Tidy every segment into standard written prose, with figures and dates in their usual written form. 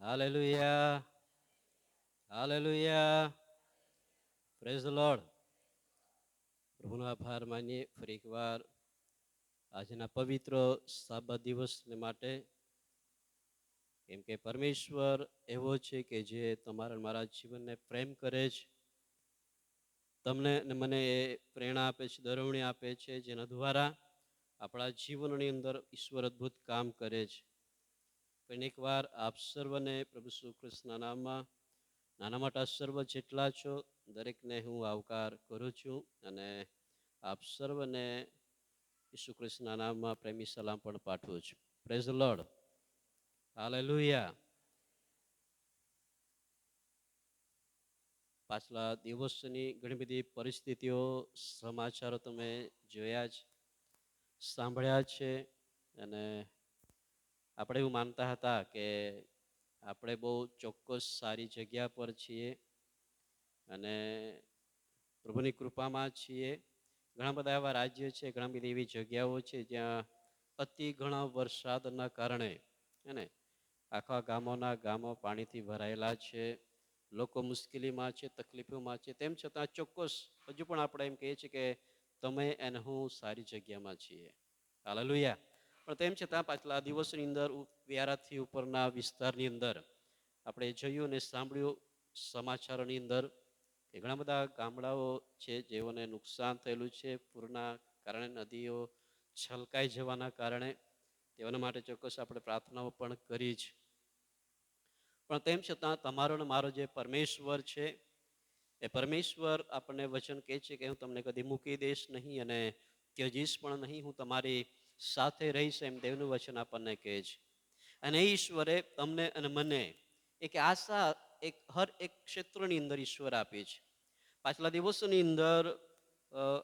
Hallelujah, hallelujah, praise the Lord. પ્રભુનો આભાર માનીએ ફરી એકવાર આજના પવિત્ર સાબત દિવસને માટે, કેમ કે પરમેશ્વર એવો છે કે જે તમારા મારા જીવનને પ્રેમ કરે છે, તમને અને મને એ પ્રેરણા આપે છે, દરવણી આપે છે, જેના દ્વારા આપણા જીવનની અંદર ઈશ્વર અદ્ભુત કામ કરે છે. પણ એકવાર આપ સર્વને પ્રભુ શ્રી કૃષ્ણના નામમાં, નાના મોટા સર્વ જેટલા છો દરેકને હું આવકાર કરું છું અને આપ સર્વને ઈસુ કૃષ્ણના નામમાં પ્રેમી સલામ પણ પાઠવું છું. Praise the lord, hallelujah. પાછલા દિવસની ઘણી બધી પરિસ્થિતિઓ, સમાચારો તમે જોયા જ, સાંભળ્યા છે અને આપણે એવું માનતા હતા કે આપણે બહુ ચોક્કસ સારી જગ્યા પર છીએ અને પ્રભુની કૃપામાં છીએ. ઘણા બધા એવા રાજ્ય છે, ઘણા બધી એવી જગ્યાઓ છે જ્યાં અતિ ઘણા વરસાદના કારણે એને આખા ગામોના ગામો પાણીથી ભરાયેલા છે, લોકો મુશ્કેલીમાં છે, તકલીફોમાં છે. તેમ છતાં ચોક્કસ હજુ પણ આપણે એમ કહીએ છીએ કે તમે અને હું સારી જગ્યામાં છીએ. હાલેલુયા. પણ તેમ છતાં પાછલા દિવસની અંદર વ્યારાથી ઉપરના વિસ્તારની અંદર આપણે જોયું અને સાંભળ્યું સમાચારોની અંદર કે ઘણા બધા ગામડાઓ છે જેઓને નુકસાન થયેલું છે પૂરના કારણે, નદીઓ છલકાઈ જવાના કારણે. તેઓના માટે ચોક્કસ આપણે પ્રાર્થનાઓ પણ કરી છે. પણ તેમ છતાં તમારો ને મારો જે પરમેશ્વર છે, એ પરમેશ્વર આપણને વચન કહે છે કે હું તમને કદી મૂકી દઈશ નહીં અને ત્યજીશ પણ નહીં, હું તમારી સાથે રહીશ, એમ દેવનું વચન આપણને કહે છે. અને ઈશ્વરે તમને અને મને એક આશા હર એક ક્ષેત્રની અંદર ઈશ્વર આપી છે. પાછલા દિવસોની અંદર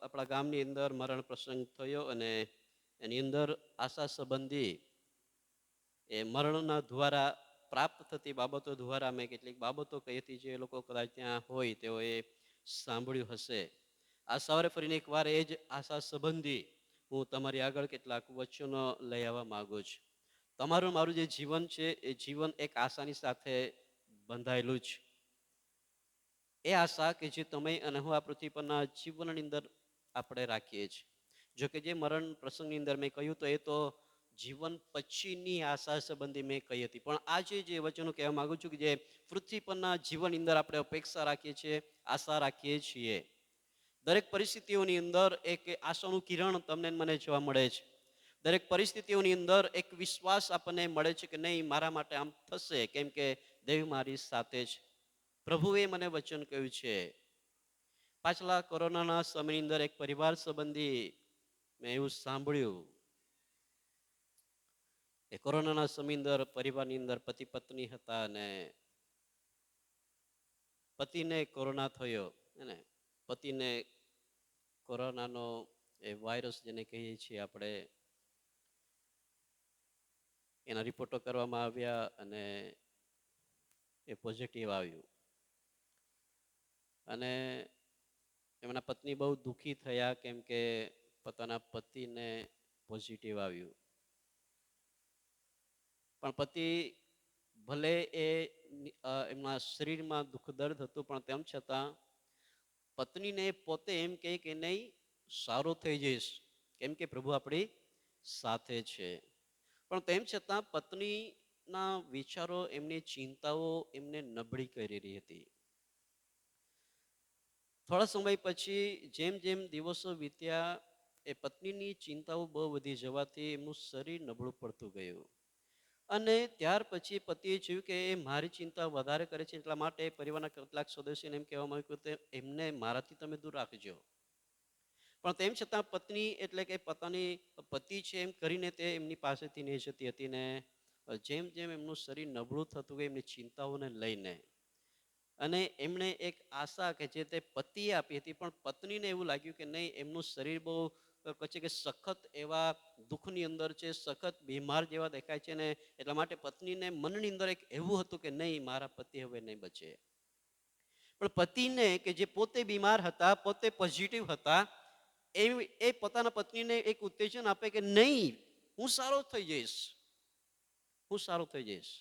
આપણા ગામની અંદર મરણ પ્રસંગ થયો અને એની અંદર આશા સંબંધી એ મરણના દ્વારા પ્રાપ્ત થતી બાબતો દ્વારા મેં કેટલીક બાબતો કહી હતી, જે લોકો કદાચ ત્યાં હોય તેઓએ સાંભળ્યું હશે. આ સવારે ફરીને એકવાર એ જ આશા સંબંધી હું તમારી આગળ કેટલાક વચનો લઈ આવવા માગું છું. તમારું મારું જે જીવન છે એ જીવન એક આશાની સાથે બંધાયેલું છે. એ આશા કે જે તમે અને હું આ પૃથ્વી પરના જીવનની અંદર આપણે રાખીએ છીએ. જોકે જે મરણ પ્રસંગની અંદર મેં કહ્યું તો એ તો જીવન પછીની આશા સંબંધી મેં કહી હતી. પણ આજે જે વચનો કહેવા માંગુ છું કે જે પૃથ્વી પરના જીવનની અંદર આપણે અપેક્ષા રાખીએ છીએ, આશા રાખીએ છીએ. દરેક પરિસ્થિતિઓની અંદર એક આશાનું કિરણ તમને મને જોવા મળે છે. દરેક પરિસ્થિતિઓની અંદર એક વિશ્વાસ આપણને મળે છે કે નહીં, મારા માટે આમ થશે, કેમ કે દેવ મારી સાથે છે. પ્રભુએ મને વચન કહ્યું છે. પાછલા કોરોનાના સમયની અંદર એક પરિવાર સંબંધી મેં એવું સાંભળ્યું એ કોરોનાના સમયની અંદર પરિવારની અંદર પતિ પત્ની હતા અને પતિને કોરોના થયો અને પતિને કોરોનાનો એ વાયરસ જેને કહીએ છીએ આપણે, એના રિપોર્ટો કરવામાં આવ્યા અને એ પોઝિટિવ આવ્યું અને એમના પત્ની બહુ દુઃખી થયા, કેમ કે પોતાના પતિને પોઝિટિવ આવ્યું. પણ પતિ ભલે એ એમના શરીરમાં દુઃખ દર્દ હતું, પણ તેમ છતાં પત્નીને પોતે એમ કહે કે નહીં, સારો થઈ જઈશ, કેમ કે પ્રભુ આપણી સાથે છે. પણ તેમ છતાં પત્નીના વિચારો, એમની ચિંતાઓ એમને નબળી કરી રહી હતી. થોડા સમય પછી જેમ જેમ દિવસો વીત્યા, એ પત્નીની ચિંતાઓ બહુ વધી જવાથી એમનું શરીર નબળું પડતું ગયું અને ત્યાર પછી પતિએ જોયું કે એ મારી ચિંતા વધારે કરે છે, એટલા માટે પરિવારના કેટલાક સદસ્યોને એમ કહેવામાં આવ્યું કે એમને મારાથી તમે દૂર રાખજો. પણ તેમ છતાં પત્ની એટલે કે પોતાની પતિ છે એમ કરીને તે એમની પાસેથી નહીં જતી હતી ને જેમ જેમ એમનું શરીર નબળું થતું ગયું એમની ચિંતાઓને લઈને, અને એમણે એક આશા કે જે તે પતિએ આપી હતી, પણ પત્નીને એવું લાગ્યું કે નહીં, એમનું શરીર બહુ પછી કે સખત એવા દુઃખની અંદર છે, સખત બીમાર જેવા દેખાય છે ને એટલા માટે પત્નીને મનની અંદર એક એવું હતું કે નહીં, મારા પતિ હવે નહીં બચે. પણ પતિને કે જે પોતે બીમાર હતા, પોતે પોઝિટિવ હતા, એ પોતાના પત્નીને એક ઉત્તેજન આપે કે નહીં, હું સારો થઈ જઈશ, હું સારો થઈ જઈશ.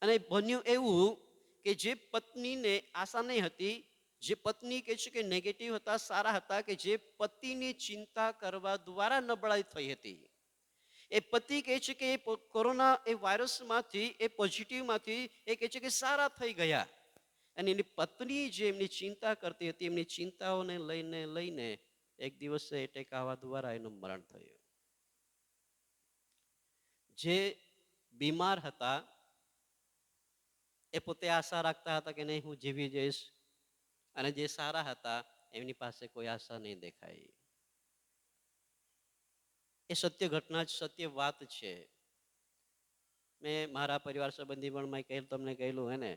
અને બન્યું એવું કે જે પત્નીને આશા નહીં હતી, જે પત્ની કહે છે કે નેગેટિવ હતા, સારા હતા, કે જે પતિની ચિંતા કરવા દ્વારા નબળાઈ થઈ હતી, એ પતિ કહે છે કે એ કોરોના એ વાયરસમાંથી, એ પોઝિટિવમાંથી એ કહે છે કે સારા થઈ ગયા. અને એની પત્ની જે એમની ચિંતા કરતી હતી, એમની ચિંતાઓને લઈને લઈને એક દિવસે એટેક આવવા દ્વારા એનું મરણ થયું. જે બીમાર હતા એ પોતે આશા રાખતા હતા કે નહીં હું જીવી જઈશ, અને જે સારા હતા એમની પાસે કોઈ આશા નહીં દેખાઈ. એ સત્ય ઘટના જ, સત્ય વાત છે. મેં મારા પરિવાર સંબંધી પણ તમને કહેલું હે ને,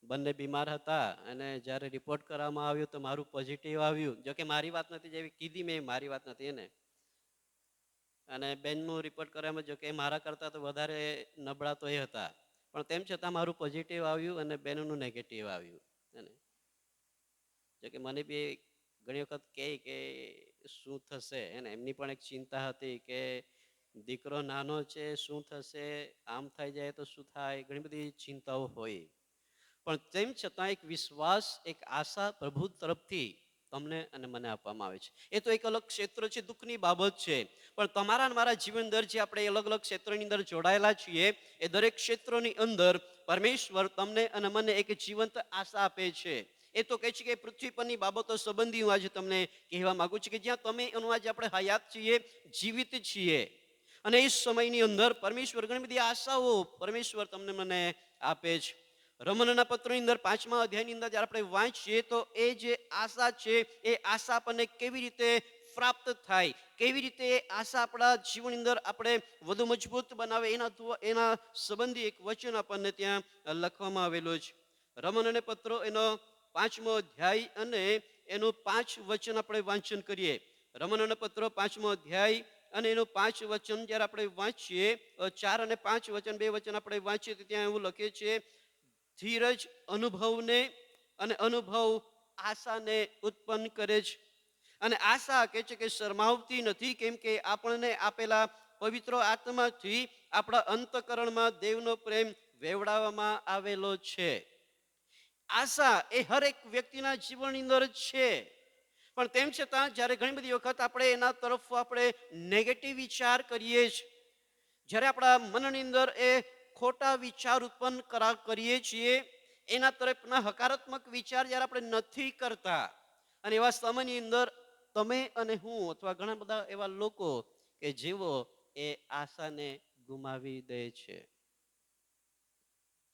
બંને બીમાર હતા અને જ્યારે રિપોર્ટ કરવામાં આવ્યું તો મારું પોઝિટિવ આવ્યું. જોકે મારી વાત નથી, જેવી કીધી મેં, મારી વાત નથી એને. અને બેનનું રિપોર્ટ કરવામાં, જો કે મારા કરતાં તો વધારે નબળા તો એ હતા, પણ તેમ છતાં મારું પોઝિટિવ આવ્યું અને બેનનું નેગેટિવ આવ્યું. એને જો કે મને બી ઘણી વખત કહે કે શું થશે, એને એમની પણ એક ચિંતા હતી કે દીકરો નાનો છે, શું થશે, આમ થઈ જાય તો શું થાય, ઘણી બધી ચિંતાઓ હોય. પણ તેમ છતાં એક વિશ્વાસ, એક આશા પ્રભુ તરફથી તમને અને મને આપવામાં આવે છે. એ તો એક અલગ ક્ષેત્ર છે, દુઃખની બાબત છે, પણ તમારા અને મારા જીવન અંદર જે આપણે અલગ અલગ ક્ષેત્રની અંદર જોડાયેલા છીએ, એ દરેક ક્ષેત્રોની અંદર પરમેશ્વર તમને અને મને એક જીવંત આશા આપે છે. એ તો કહે છે કે પૃથ્વી પરની બાબતો સંબંધી હું આજે તમને કહેવા માંગુ છું કે જ્યાં તમે એનું આજે આપણે હયાત છીએ, જીવિત છીએ, અને એ સમયની અંદર પરમેશ્વર ઘણી બધી આશાઓ પરમેશ્વર તમને મને આપે છે. રોમનના પત્રની અંદર 5મા અધ્યાયની અંદર જ્યારે આપણે વાંચીએ તો એ જે આશા છે, એ આશા આપણને કેવી રીતે પ્રાપ્ત થાય, કેવી રીતે આશા આપણા જીવનની અંદર આપણે વધુ મજબૂત બનાવે, એના સંબંધી એક વચન આપણને ત્યાં લખવામાં આવેલો છે. રોમનના પત્રો એનો 5મો અધ્યાય અને એનું 5 વચન આપણે વાંચન કરીએ. રોમનના પત્રો 5મો અધ્યાય અને એનું 5 વચન જ્યારે આપણે વાંચીએ, 4 અને 5 વચન, 2 વચન આપણે વાંચીએ તો ત્યાં એવું લખે છે, ધીરજ અનુભવને અને અનુભવ આશાને ઉત્પન્ન કરે છે. અને આશા કહે છે કે શરમાવતી નથી, કેમ કે આપણને આપેલા પવિત્ર આત્માથી આપણા અંતઃકરણમાં દેવનો પ્રેમ વેવડાવવામાં આવેલો છે. આશા એ હરેક વ્યક્તિના જીવનની અંદર છે, પણ તેમ છતાં જ્યારે ઘણી બધી વખત આપણે એના તરફ આપણે નેગેટિવ વિચાર કરીએ છીએ, જ્યારે આપણા મનની અંદર એ ખોટા વિચાર ઉત્પન્ન કરીએ છીએ, એના તરફના હકારાત્મક વિચાર જ્યારે આપણે નથી કરતા, અને એવા સમયની અંદર તમે અને હું અથવા ઘણા બધા એવા લોકો કે જેઓ એ આશાને ગુમાવી દે છે.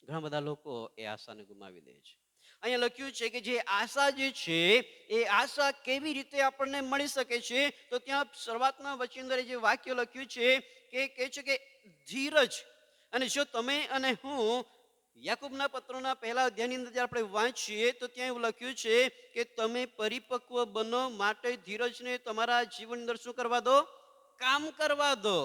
ઘણા બધા લોકો એ આશાને ગુમાવી દે છે. અહીંયા લખ્યું છે કે જે આશા જે છે, એ આશા કેવી રીતે આપણને મળી શકે છે, તો ત્યાં શરૂઆતના વચન અંદર જે વાક્ય લખ્યું છે કે કહે છે કે ધીરજ. અને જો તમે અને હું યાકૂબના પત્રોના 1 અધ્યાયની અંદર આપણે વાંચીએ તો ત્યાં એવું લખ્યું છે કે તમે પરિપક્વ બનો માટે ધીરજને તમારા જીવન અંદર શું કરવા દો? કામ કરવા દો.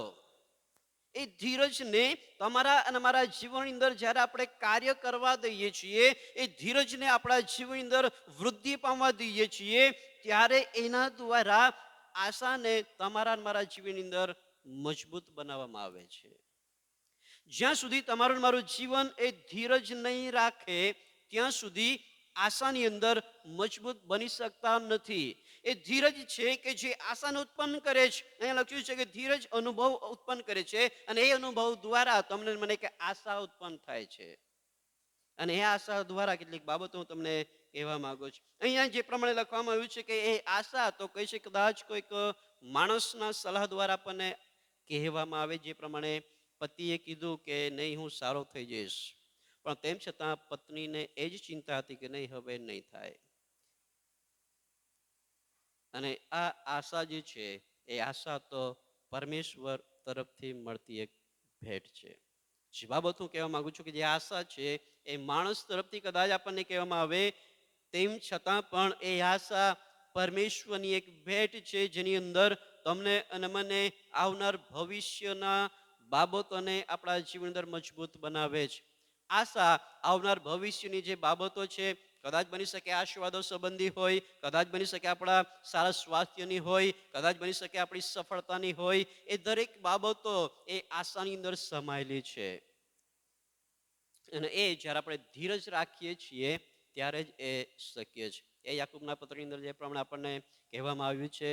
એ ધીરજને તમારા અને મારા જીવનની અંદર જ્યારે આપણે કાર્ય કરવા દઈએ છીએ, એ ધીરજને આપણા જીવનની અંદર વૃદ્ધિ પામવા દઈએ છીએ, ત્યારે એના દ્વારા આશાને તમારા અને મારા જીવનની અંદર મજબૂત બનાવવામાં આવે છે. જ્યાં સુધી તમારું મારું જીવન એ ધીરજ નહીં રાખે, ત્યાં સુધી આશાની અંદર મજબૂત બની શકતા નથી. એ ધીરજ છે કે જે આશાને ઉત્પન્ન કરે છે. અહીંયા લખ્યું છે કે ધીરજ અનુભવ ઉત્પન્ન કરે છે, અને એ અનુભવ દ્વારા તમને મને કે આશા ઉત્પન્ન થાય છે. અને એ આશા દ્વારા કેટલીક બાબતો હું તમને કહેવા માંગુ છું. અહીંયા જે પ્રમાણે લખવામાં આવ્યું છે કે એ આશા તો કહી છે કદાચ કોઈક માણસના સલાહ દ્વારા આપણને કહેવામાં આવે, જે પ્રમાણે પતિએ કીધું કે નહીં હું સારો થઈ જઈશ, પણ તેમ છતાં પત્નીને એ જ ચિંતા હતી કે નહીં હવે નહીં થાય. અને આ આશા જે છે, એ આશા તો પરમેશ્વર તરફથી મળતી એક ભેટ છે. જે બાબત હું કહેવા માંગુ છું કે જે આશા છે એ માણસ તરફથી કદાચ આપણને કહેવામાં આવે, તેમ છતાં પણ એ આશા પરમેશ્વરની એક ભેટ છે, જેની અંદર તમને અને મને આવનાર ભવિષ્યના બાબતોને આપણા જીવન અંદર મજબૂત બનાવે છે. આશા આવનાર ભવિષ્યની જે બાબતો છે, કદાચ બની શકે આશીર્વાદો સંબંધી હોય, કદાચ બની શકે આપણા સારા સ્વાસ્થ્યની હોય, કદાચ બની શકે આપણી સફળતાની હોય, એ દરેક બાબતો એ આશાની અંદર સમાયેલી છે. અને એ જ્યારે આપણે ધીરજ રાખીએ છીએ ત્યારે જ એ શક્ય છે. એ યાકૂબના પત્રની અંદર જે પ્રમાણે આપણને કહેવામાં આવ્યું છે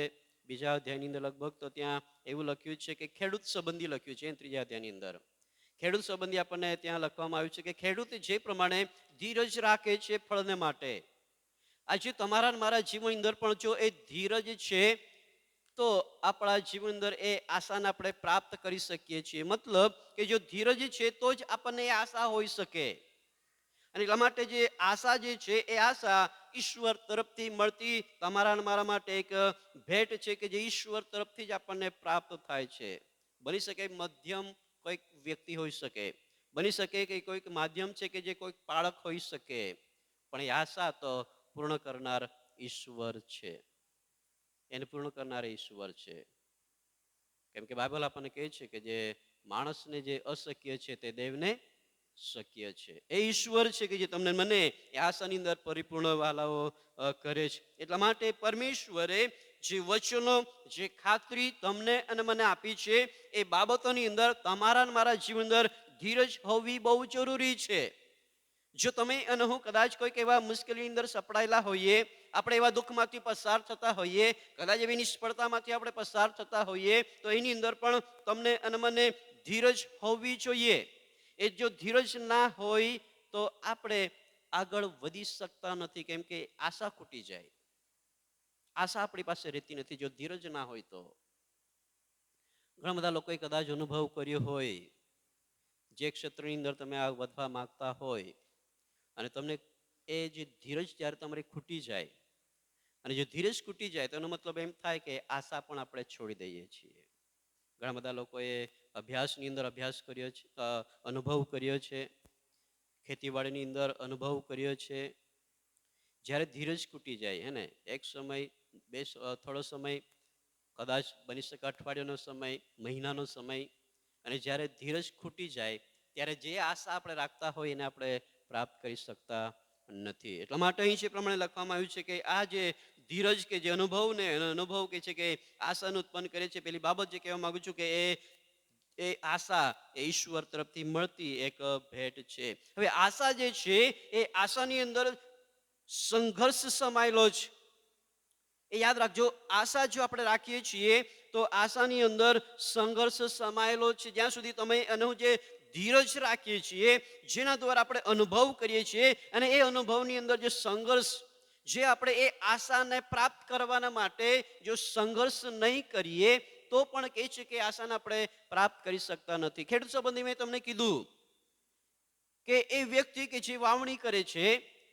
બીજા અધ્યાયની અંદર લગભગ, તો ત્યાં એવું લખ્યું છે કે ખેડૂત સંબંધી લખ્યું છે ત્રીજા અધ્યાયની અંદર. ખેડૂત સંબંધી આપણને ત્યાં લખવામાં આવ્યું છે કે ખેડૂત જે પ્રમાણે ધીરજ રાખે છે ફળને માટે, આજે તમારા મારા જીવન અંદર પણ જો એ ધીરજ છે તો આપણા જીવન અંદર એ આશાને આપણે પ્રાપ્ત કરી શકીએ છીએ. મતલબ કે જો ધીરજ છે તો જ આપણને એ આશા હોઈ શકે. અને એટલા માટે જે આશા જે છે એ આશા ઈશ્વર તરફથી મળતી તમારા મારા માટે એક ભેટ છે કે જે ઈશ્વર તરફથી જ આપણને પ્રાપ્ત થાય છે. બની શકે મધ્યમ કોઈક વ્યક્તિ હોઈ શકે, બની શકે કે કોઈક માધ્યમ છે કે જે કોઈક બાળક હોઈ શકે, પણ એ આશા તો પૂર્ણ કરનાર ઈશ્વર છે. એને પૂર્ણ કરનાર ઈશ્વર છે. કેમ કે બાઇબલ આપણને કહે છે કે જે માણસને જે અશક્ય છે તે દેવને શક્ય છે. એ ઈશ્વર છે કે જે તમને મને એ આશાની અંદર પરિપૂર્ણ વાલાઓ કરે છે. એટલા માટે પરમેશ્વરે જે વચનો જે ખાતરી તમને અને મને આપી છે એ બાબતોની અંદર તમારા અને મારા જીવન અંદર ધીરજ હોવી બહુ જરૂરી છે. જો તમે અને હું કદાચ કોઈક એવા મુશ્કેલીની અંદર સપડાયેલા હોઈએ, આપણે એવા દુઃખમાંથી પસાર થતા હોઈએ, કદાચ એવી નિષ્ફળતામાંથી આપણે પસાર થતા હોઈએ, તો એની અંદર પણ તમને અને મને ધીરજ હોવી જોઈએ. એ જો ધીરજ ના હોય તો આપણે આગળ વધી શકતા નથી, કેમ કે આશા ખૂટી જાય. આશા આપણી પાસે રહેતી નથી જો ધીરજ ના હોય તો. ઘણા બધા લોકોએ કદાચ અનુભવ કર્યો હોય, જે ક્ષેત્રની અંદર તમે આ વધવા માંગતા હોય અને તમને એ જે ધીરજ જ્યારે તમારી ખૂટી જાય, અને જો ધીરજ ખૂટી જાય તો એનો મતલબ એમ થાય કે આશા પણ આપણે છોડી દઈએ છીએ. ઘણા બધા લોકોએ અભ્યાસની અંદર અભ્યાસ કર્યો છે, અનુભવ કર્યો છે, ખેતીવાડીની અંદર અનુભવ કર્યો છે. જ્યારે ધીરજ ખૂટી જાય હે ને, એક સમય થોડો સમય, કદાચ બની શકે અઠવાડિયાનો સમય, મહિનાનો સમય, અને જ્યારે ધીરજ ખૂટી જાય ત્યારે જે આશા આપણે રાખતા હોય એને આપણે પ્રાપ્ત કરી શકતા નથી. એટલા માટે અહીં છે પ્રમાણે લખવામાં આવ્યું છે કે આ જે ધીરજ કે જે અનુભવ કે છે કે આશાનું ઉત્પન્ન કરે છે, પેલી બાબત જે કહેવા માંગુ છું કે એ આશા એ ઈશ્વર તરફથી મળતી એક ભેટ છે. હવે આશા જે છે એ આશાની અંદર સંઘર્ષ સમાયેલો છે. એ યાદ રાખજો, આશા જો આપણે રાખીએ છીએ તો આશાની અંદર સંઘર્ષ સમાયેલો છે. જ્યાં સુધી તમે અને હું જે ધીરજ રાખીએ છીએ, જેના દ્વારા આપણે અનુભવ કરીએ છીએ, અને એ અનુભવની અંદર જે સંઘર્ષ, જે આપણે એ આશાને પ્રાપ્ત કરવાના માટે જો સંઘર્ષ નહીં કરીએ તો પણ કહે છે કે આશાને આપણે પ્રાપ્ત કરી શકતા નથી. ખેડૂત સંબંધી મેં તમને કીધું કે એ વ્યક્તિ કે જે વાવણી કરે છે,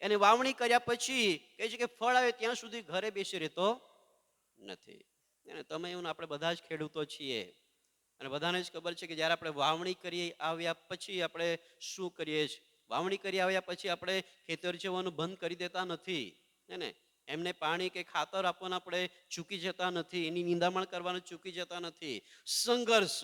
એને વાવણી કર્યા પછી કહે છે કે ફળ આવે ત્યાં સુધી ઘરે બેસી રહેતો નથી. અને તમે એવું આપણે બધા જ ખેડૂતો છીએ, અને બધાને જ ખબર છે કે જ્યારે આપણે વાવણી કરી આવ્યા પછી આપણે શું કરીએ છીએ. વાવણી કરી આવ્યા પછી આપણે ખેતર જવાનું બંધ કરી દેતા નથી હે ને, એમને પાણી કે ખાતર આપવાના આપણે ચૂકી જતા નથી, એની નિંદામણ કરવાનું ચૂકી જતા નથી. સંઘર્ષ,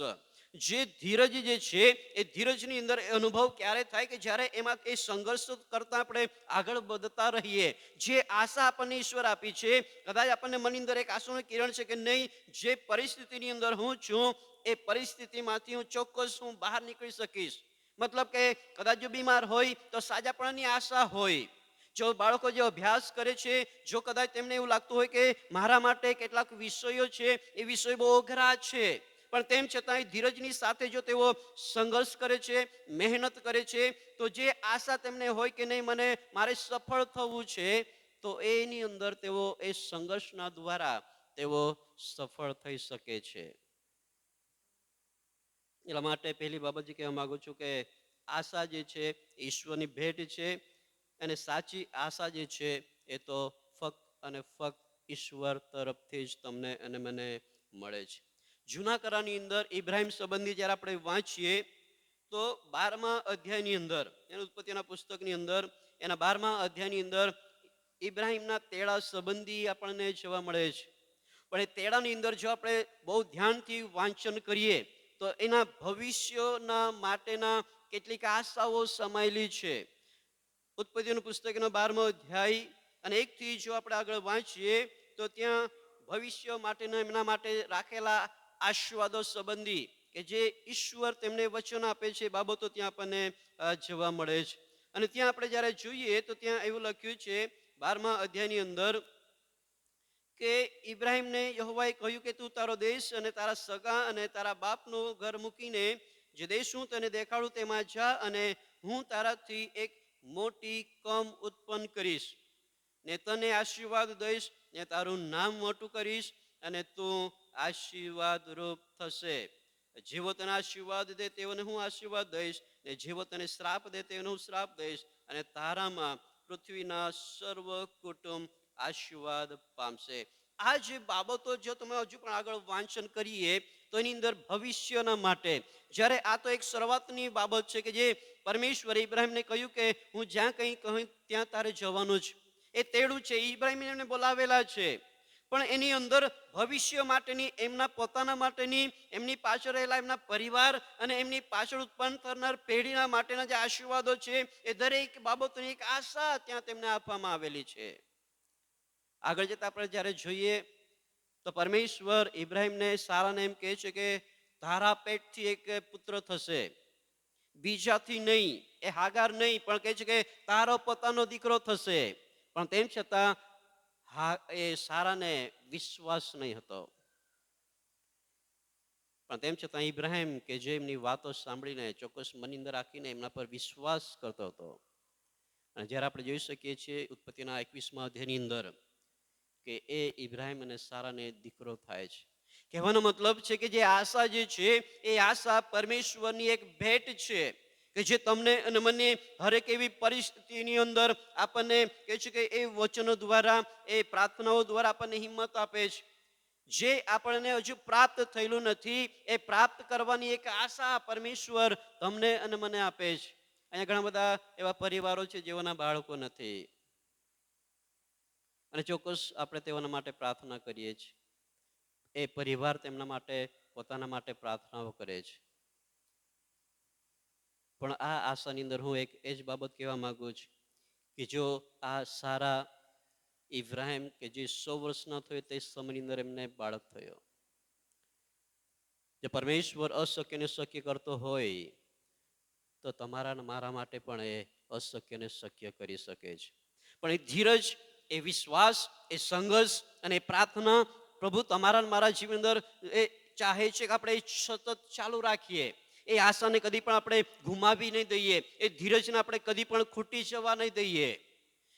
જે ધીરજ જે છે એ ધીરજની અંદર અનુભવ ક્યારે થાય કે જ્યારે એમાં એ સંઘર્ષ કરતા આપણે આગળ વધતા રહીએ. જે આશા આપણને ઈશ્વર આપી છે, કદાચ આપણને મનની અંદર એક આશાનું કિરણ છે કે નહીં, જે પરિસ્થિતિની અંદર હું છું એ પરિસ્થિતિમાંથી હું ચોક્કસ હું બહાર નીકળી શકીશ. મતલબ કે કદાચ જો બીમાર હોય તો સાજાપણાની આશા હોય. જો બાળકો જે અભ્યાસ કરે છે, જો કદાચ તેમને એવું લાગતું હોય કે મારા માટે કેટલાક વિષયો છે એ વિષયો બહુ અઘરા છે, પણ તેમ છતાં ધીરજની સાથે જો તેઓ સંઘર્ષ કરે છે, મહેનત કરે છે, તો જે આશા તેમને હોય કે નહીં મને મારે સફળ થવું છે, તો એની અંદર તેઓ એ સંઘર્ષના દ્વારા તેઓ સફળ થઈ શકે છે. એટલા માટે પહેલી બાબત જે કહેવા માંગુ છું કે આશા જે છે ઈશ્વરની ભેટ છે, અને સાચી આશા જે છે એ તો ફક્ત અને ફક્ત ઈશ્વર તરફથી જ તમને અને મને મળે છે. જૂના કરારની અંદર ઇબ્રાહિમ સંબંધી જ્યારે આપણે વાંચીએ તો 12મા અધ્યાયની અંદર, એના ઉત્પત્તિના પુસ્તકની અંદર એના 12મા અધ્યાયની અંદર ઇબ્રાહિમના તેડા સંબંધી આપણને જોવા મળે છે. પણ એ તેડાની અંદર જો આપણે બહુ ધ્યાનથી વાંચન કરીએ તો એના ભવિષ્યના માટેના કેટલીક આશાઓ સમાયેલી છે. ઉત્પત્તિનું પુસ્તકનો 12મો અધ્યાય અને 1થી જો આપણે આગળ વાંચીએ તો ત્યાં ભવિષ્ય માટેના એમના માટે રાખેલા આશીર્વાદો સંબંધી કે જે ઈશ્વર તેમને વચન આપે છે એ બાબતો ત્યાં આપણને જોવા મળે છે. અને ત્યાં આપણે જ્યારે જોઈએ તો ત્યાં એવું લખ્યું છે 12મા અધ્યાયની અંદર કે ઇબ્રાહિમને યહોવાએ કહ્યું કે તું તારો દેશ અને તારા સગા અને તારા બાપનું ઘર મૂકીને જે દેશ હું તને દેખાડું તેમાં જા, અને હું તારાથી એક મોટી કમ ઉત્પન્ન કરીશ ને તને આશીર્વાદ દઈશ ને તારું નામ મોટું કરીશ અને તું આશીર્વાદ રૂપ થશે. જેવો તને આશીર્વાદ દે તેઓને હું આશીર્વાદ દઈશ ને જેવો તને શ્રાપ દે તેઓને હું શ્રાપ દઈશ, અને તારામાં પૃથ્વીના સર્વ કુટુંબ આશીર્વાદ પામશે. આ જે બાબતો જો તમે હજુ પણ આગળ વાંચન કરીએ તો એની અંદર ભવિષ્યના માટે, જ્યારે આ તો એક શરૂઆતની બાબત છે કે જે પરમેશ્વરે ઇબ્રાહિમને કહ્યું કે હું જ્યાં કંઈ કહું ત્યાં તારે જવાનું જ, એ તેડું છે. ઇબ્રાહિમને એમને બોલાવેલા છે, પણ એની અંદર ભવિષ્ય માટેની, એમના પોતાના માટેની, એમની પાછળ રહેલા એમના પરિવાર અને એમની પાછળ ઉત્પન્ન થનાર પેઢીના માટેના જે આશીર્વાદો છે એ દરેક બાબતોની એક આશા ત્યાં તેમને આપવામાં આવેલી છે. આગળ જતા આપણે જ્યારે જોઈએ તો પરમેશ્વર ઇબ્રાહિમને સારાને એમ કહે છે કે તારા પેટથી એક પુત્ર થશે, બીજાથી નહીં, એ હાગાર નહીં, પણ કહે છે કે તારો પોતાનો દીકરો થશે. પણ તેમ છતાં એ સારાને વિશ્વાસ નહીં હતો. પણ તેમ છતાં ઇબ્રાહિમ કે જે એમની વાતો સાંભળીને ચોક્કસ મનની અંદર રાખીને એમના પર વિશ્વાસ કરતો હતો. અને જ્યારે આપણે જોઈ શકીએ છીએ ઉત્પત્તિના 21મા અધ્યાયની અંદર કે એ ઇબ્રાહિમ અને સારાને દીકરો થાય છે. કહેવાનો મતલબ છે કે જે આશા જે છે એ આશા પરમેશ્વરની એક ભેટ છે કે જે તમને અને મને હરેક એવી પરિસ્થિતિની અંદર આપણને કહે છે કે એ વચનો દ્વારા, એ પ્રાર્થનાઓ દ્વારા આપણને હિંમત આપે છે. જે આપણને હજુ પ્રાપ્ત થયેલું નથી એ પ્રાપ્ત કરવાની એક આશા પરમેશ્વર તમને અને મને આપે છે. અહીંયા ઘણા બધા એવા પરિવારો છે જેઓના બાળકો નથી, અને ચોક્કસ આપણે તેઓના માટે પ્રાર્થના કરીએ છીએ. એ પરિવાર તેમના માટે, પોતાના માટે પ્રાર્થનાઓ કરે છે. પણ આ આશાની અંદર હું એક એ જ બાબત કહેવા માંગુ છું કે જો આ સારા ઇબ્રાહિમ કે જે 100 વર્ષના થયો તે સમયની અંદર એમને બાળક થયો. જે પરમેશ્વર અશક્યને શક્ય કરતો હોય તો તમારા અને મારા માટે પણ એ અશક્યને શક્ય કરી શકે છે. પણ એ ધીરજ, એ વિશ્વાસ, એ સંઘર્ષ અને એ પ્રાર્થના પ્રભુ તમારા મારા જીવન અંદર એ ચાહે છે કે આપણે સતત ચાલુ રાખીએ. એ આશાને કદી પણ આપણે ગુમાવી નહીં દઈએ, એ ધીરજને આપણે કદી પણ ખૂટી જવા નહીં દઈએ.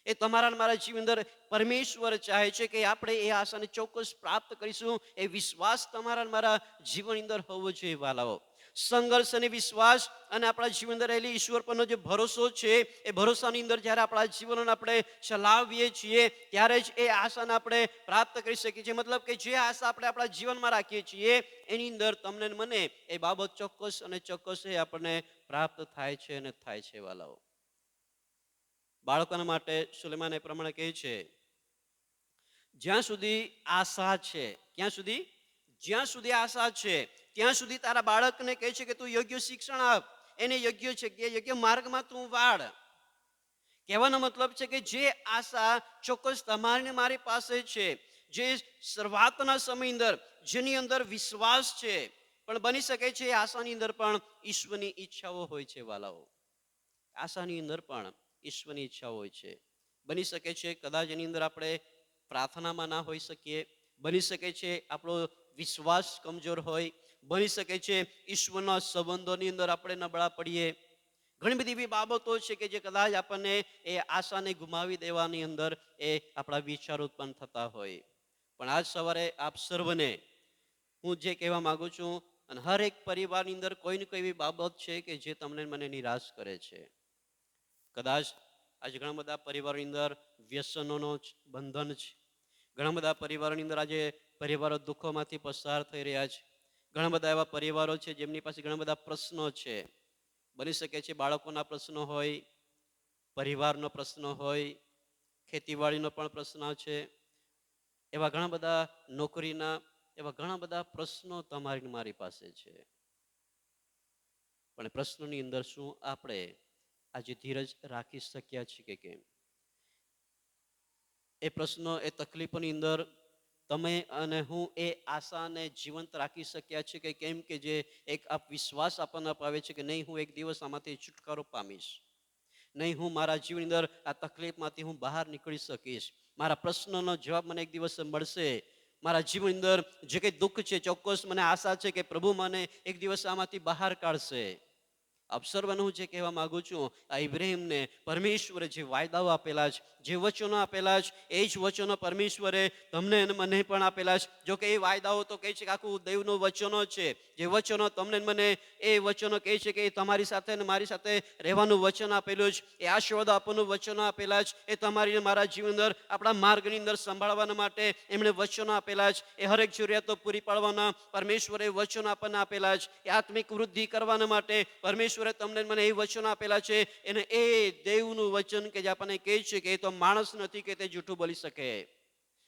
એ તમારા મારા જીવન અંદર પરમેશ્વર ચાહે છે કે આપણે એ આશાને ચોક્કસ પ્રાપ્ત કરીશું. એ વિશ્વાસ તમારા મારા જીવન અંદર હોવો જોઈએ વાલાઓ. સંઘર્ષ અને વિશ્વાસ અને આપણા જીવન અંદર રહેલી ઈશ્વર પરનો જે ભરોસો છે એ ભરોસાની અંદર જ્યારે આપણા જીવનને આપણે ચલાવીએ છીએ ત્યારે જ એ આશાને આપણે પ્રાપ્ત કરી શકીએ છીએ. મતલબ કે જે આશા આપણે આપણા જીવનમાં રાખીએ છીએ એની અંદર તમને મને એ બાબત ચોક્કસ અને ચોક્કસ એ આપણને પ્રાપ્ત થાય છે અને થાય છે વાલાઓ. બાળકોના માટે સુલેમાન એ પ્રમાણે કહે છે જ્યાં સુધી આશા છે, ક્યાં સુધી? જ્યાં સુધી આશા છે ત્યાં સુધી તારા બાળકને કહે છે કે તું યોગ્ય શિક્ષણ આપ, એને યોગ્ય જગ્યાએ, યોગ્ય માર્ગમાં તું વાળ. કહેવાનો મતલબ છે કે જે આશા ચોક્કસ તમારી મારી પાસે છે, જે શરૂઆતના સમય અંદર જેની અંદર વિશ્વાસ છે, પણ બની શકે છે એ આશાની અંદર પણ ઈશ્વરની ઈચ્છાઓ હોય છે વાલાઓ. આશાની અંદર પણ ઈશ્વરની ઈચ્છા હોય છે. બની શકે છે કદાચ એની અંદર આપણે પ્રાર્થનામાં ના હોઈ શકીએ, બની શકે છે આપણો વિશ્વાસ કમજોર હોય, બની શકે છે ઈશ્વરના સંબંધોની અંદર આપણે નબળા પડીએ. ઘણી બધી એવી બાબતો છે કે જે કદાચ આપણને એ આશાને ગુમાવી દેવાની અંદર એ આપણા વિચારો ઉત્પન્ન થતા હોય. પણ આજ સવારે આપ સર્વને હું જે કહેવા માંગુ છું, અને હરેક પરિવારની અંદર કોઈ ને કોઈ એવી બાબત છે કે જે તમને મને નિરાશ કરે છે. કદાચ આજે ઘણા બધા પરિવારોની અંદર વ્યસનોનો બંધન છે. ઘણા બધા પરિવારોની અંદર આજે પરિવારો દુઃખોમાંથી પસાર થઈ રહ્યા છે. ઘણા બધા એવા પરિવારો છે જેમની પાસે ઘણા બધા પ્રશ્નો છે. બની શકે છે બાળકોના પ્રશ્નો હોય, પરિવારનો પ્રશ્ન હોય, ખેતીવાડીનો પણ પ્રશ્ન છે, એવા ઘણા બધા નોકરીના, એવા ઘણા બધા પ્રશ્નો તમારી મારી પાસે છે. પણ પ્રશ્નોની અંદર શું આપણે આજે ધીરજ રાખી શક્યા છીએ કે કેમ? એ પ્રશ્નો, એ તકલીફોની અંદર તમે અને હું એ આશાને જીવંત રાખી શક્યા છે કે કેમ કે જે એક આ વિશ્વાસ આપણને અપાવે છે કે નહીં, હું એક દિવસ આમાંથી છુટકારો પામીશ, નહીં હું મારા જીવનની અંદર આ તકલીફમાંથી હું બહાર નીકળી શકીશ, મારા પ્રશ્નનો જવાબ મને એક દિવસ મળશે, મારા જીવનની અંદર જે કંઈ દુઃખ છે ચોક્કસ મને આશા છે કે પ્રભુ મને એક દિવસ આમાંથી બહાર કાઢશે. અવસરવાનું હું જે કહેવા માંગુ છું, આ ઇબ્રાહિમને પરમેશ્વરે જે વાયદાઓ આપેલા છે, જે વચનો આપેલા છે, એ જ વચનો પરમેશ્વરે તમને અને મને પણ આપેલા છે. જો કે એ વાયદાઓ તો કહે છે કે આખું દેવનું વચનો છે, જે વચનો તમને મને એ વચનો કહે છે કે એ તમારી સાથે અને મારી સાથે રહેવાનું વચન આપેલું છે, એ આશીર્વાદ આપવાનું વચનો આપેલા છે, એ તમારી મારા જીવન અંદર આપણા માર્ગની અંદર સંભાળવાના માટે એમણે વચનો આપેલા છે, એ હરેક જરૂરિયાતો પૂરી પાડવાના પરમેશ્વરે વચનો આપણને આપેલા છે, એ આત્મિક વૃદ્ધિ કરવાના માટે પરમેશ્વરે તમને મને એ વચનો આપેલા છે. એને એ દેવનું વચન કે જે આપણને કહે છે કે એ તો માણસ નથી કે તે જૂઠું બોલી શકે,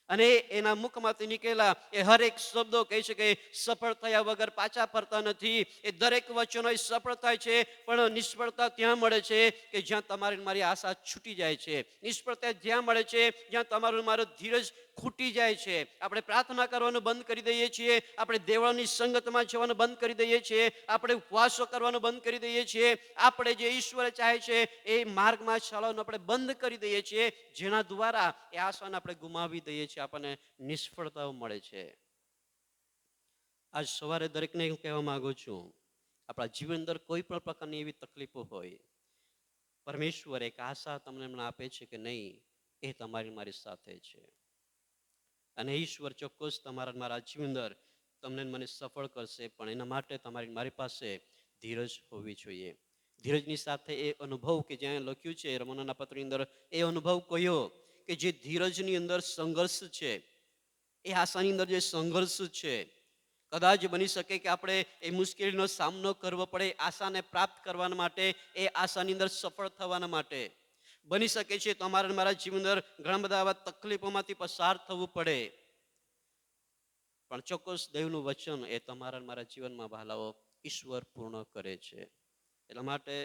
અને એના મુખમાંથી નીકળેલા એ હરેક શબ્દો કહી શકે સફળ થયા વગર પાછા ફરતા નથી. એ દરેક વચનો એ સફળ થાય છે, પણ નિષ્ફળતા ત્યાં મળે છે કે જ્યાં તમારી મારી આશા છૂટી જાય છે. નિષ્ફળતા જ્યાં મળે છે જ્યાં તમારું મારો ધીરજ ખૂટી જાય છે. આપણે પ્રાર્થના કરવાનું બંધ કરી દઈએ છીએ, આપણે દેવળની સંગતમાં જવાનું બંધ કરી દઈએ છીએ, આપણે ઉપવાસો કરવાનું બંધ કરી દઈએ છીએ, આપણે જે ઈશ્વર ચાહે છે એ માર્ગમાં ચાલવાનું આપણે બંધ કરી દઈએ છીએ, જેના દ્વારા એ આશાને આપણે ગુમાવી દઈએ છીએ, આપણને નિષ્ફળતાઓ મળે છે. આજ સવારે દરેકને હું કહેવા માંગુ છું, આપણા જીવન અંદર કોઈ પણ પ્રકારની એવી તકલીફો હોય, પરમેશ્વર એક આશા તમને આપે છે કે નહીં, એ તમારી મારી સાથે છે, અને ઈશ્વર ચોક્કસ તમારા મારા જીવન અંદર તમને મને સફળ કરશે. પણ એના માટે તમારી મારી પાસે ધીરજ હોવી જોઈએ. ધીરજની સાથે એ અનુભવ કે જ્યાં લખ્યું છે રોમનોના પત્રની અંદર, એ અનુભવ કયો કે જે ધીરજની અંદર સંઘર્ષ છે, એ આશાની અંદર જે સંઘર્ષ છે, કદાચ બની શકે કે આપણે એ મુશ્કેલીનો સામનો કરવો પડે આશાને પ્રાપ્ત કરવા માટે, એ આશાની અંદર સફળ થવાના માટે બની શકે છે તમારા મારા જીવન અંદર ઘણા બધા આવા તકલીફોમાંથી પસાર થવું પડે. પણ ચોક્કસ દેવનું વચન એ તમારા મારા જીવનમાં વહાલાઓ ઈશ્વર પૂર્ણ કરે છે. એટલા માટે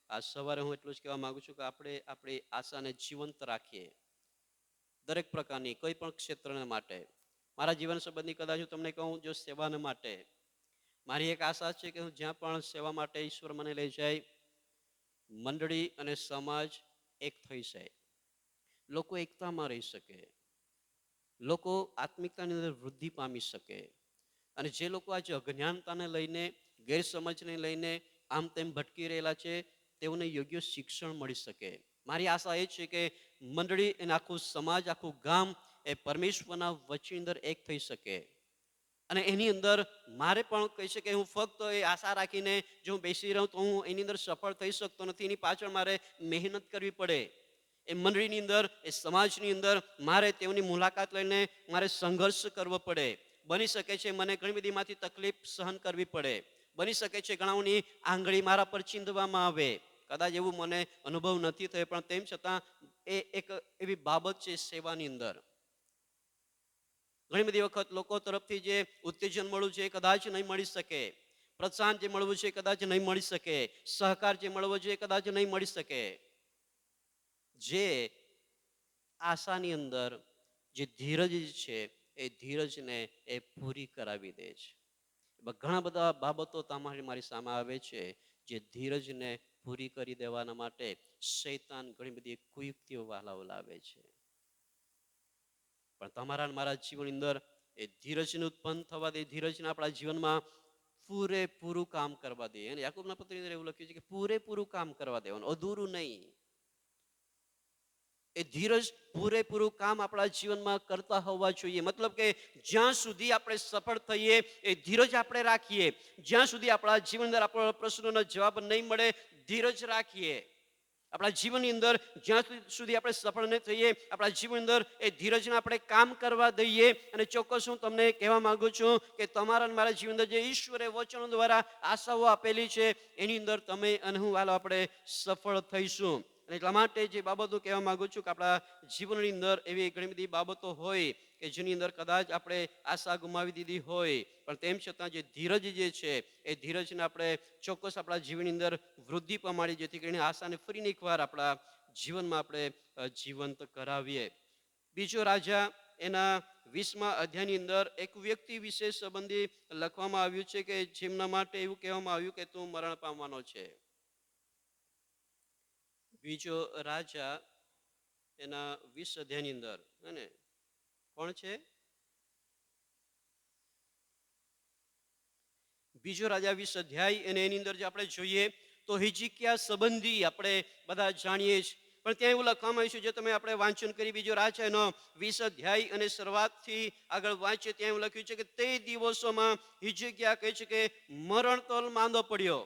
આ સવારે હું એટલું જ કહેવા માંગુ છું કે આપણે આપણી આશાને જીવંત રાખીએ, દરેક પ્રકારની કોઈ પણ ક્ષેત્રને માટે. મારા જીવન સંબંધી કદાચ હું તમને કહું, જો સેવાને માટે મારી એક આશા છે કે હું જ્યાં પણ સેવા માટે ઈશ્વર મને લઈ જાય, મંડળી અને સમાજ એક થઈ જાય, લોકો એકતામાં રહી શકે, લોકો આત્મિકતાની અંદર વૃદ્ધિ પામી શકે, અને જે લોકો આજે અજ્ઞાનતાને લઈને, ગેરસમજને લઈને આમ તેમ ભટકી રહેલા છે, તેઓને યોગ્ય શિક્ષણ મળી શકે. મારી આશા એ છે કે મંડળી અને આખું સમાજ, આખું ગામ એ પરમેશ્વરના વચનની અંદર એક થઈ શકે, અને એની અંદર મારે પણ કહી શકે હું ફક્ત એ આશા રાખીને જો હું બેસી રહું તો હું એની અંદર સફળ થઈ શકતો નથી. એની પાછળ મારે મહેનત કરવી પડે. એ મંડળીની અંદર, એ સમાજની અંદર મારે તેઓની મુલાકાત લઈને મારે સંઘર્ષ કરવો પડે. બની શકે છે મને ઘણી બધીમાંથી તકલીફ સહન કરવી પડે, બની શકે છે ઘણાઓની આંગળી મારા પર ચીંધવામાં આવે, કદાચ એવું મને અનુભવ નથી થયો, પણ તેમ છતાં એ એક એવી બાબત છે સેવાની અંદર. ઘણી બધી વખત લોકો તરફથી જે ઉત્તેજન મળવું છે એ કદાચ નહીં મળી શકે, પ્રોત્સાહન જે મળવું છે કદાચ નહીં મળી શકે, સહકાર જે મળવો જોઈએ કદાચ નહીં મળી શકે. જે આશાની અંદર જે ધીરજ છે એ ધીરજને એ પૂરી કરાવી દે છે. ઘણા બધા બાબતો તમારી મારી સામે આવે છે, જે ધીરજને પૂરી કરી દેવાના માટે શૈતાન ઘણી બધી કુયુક્તિઓ વાલાઓ લાવે છે. પણ તમારા મારા જીવનની અંદર એ ધીરજને ઉત્પન્ન થવા દે, ધીરજને આપણા જીવનમાં પૂરેપૂરું કામ કરવા દે. અને યાકૂબના પત્રની અંદર એવું લખ્યું છે કે પૂરેપૂરું કામ કરવા દેવાનું, અધૂરું નહીં. એ ધીરજ પૂરેપૂરું કામ આપણા જીવનમાં કરતા હોવા જોઈએ. મતલબ કે જ્યાં સુધી આપણે સફળ થઈએ એ ધીરજ આપણે રાખીએ, જ્યાં સુધી આપણા જીવન અંદર આપણા પ્રશ્નોનો જવાબ નહીં મળે ધીરજ રાખીએ. આપણા જીવનની અંદર જ્યાં સુધી આપણે સફળ નહીં થઈએ, આપણા જીવન અંદર એ ધીરજને આપણે કામ કરવા દઈએ. અને ચોક્કસ હું તમને કહેવા માંગુ છું કે તમારા અને મારા જીવન અંદર જે ઈશ્વરે વચનો દ્વારા આશાઓ આપેલી છે, એની અંદર તમે અને હું વાલો આપણે સફળ થઈશું. અને એટલા માટે જે બાબતો કહેવા માંગુ છું કે આપણા જીવનની અંદર એવી ઘણી બધી બાબતો હોય કે જેની અંદર કદાચ આપણે આશા ગુમાવી દીધી હોય, પણ તેમ છતાં જે ધીરજ જે છે એ ધીરજને આપણે ચોક્કસ આપણા જીવનની અંદર વૃદ્ધિ પામીએ, જેથી કરીને આશાને ફરીને એકવાર આપણા જીવનમાં આપણે જીવંત કરાવીએ. બીજો રાજા એના 20મા અધ્યાયની અંદર એક વ્યક્તિ વિશે સંબંધી લખવામાં આવ્યું છે કે જેમના માટે એવું કહેવામાં આવ્યું કે તું મરણ પામવાનો છે. બીજો રાજા એના 20 અધ્યાયની અંદર અને કોણ છે? બીજો રાજા 20 અધ્યાય અને એની અંદર જે આપણે જોઈએ તો હિજકિયા સંબંધી આપણે બધા જાણીએ છીએ, પણ ત્યાં એવું લખવામાં આવ્યું છે, જે તમે આપણે વાંચન કરી બીજો રાજા એનો 20 અધ્યાય અને શરૂઆતથી આગળ વાંચીએ ત્યાં એવું લખ્યું છે કે તે દિવસોમાં હિજકિયા કહે છે કે મરણતોલ માંદો પડ્યો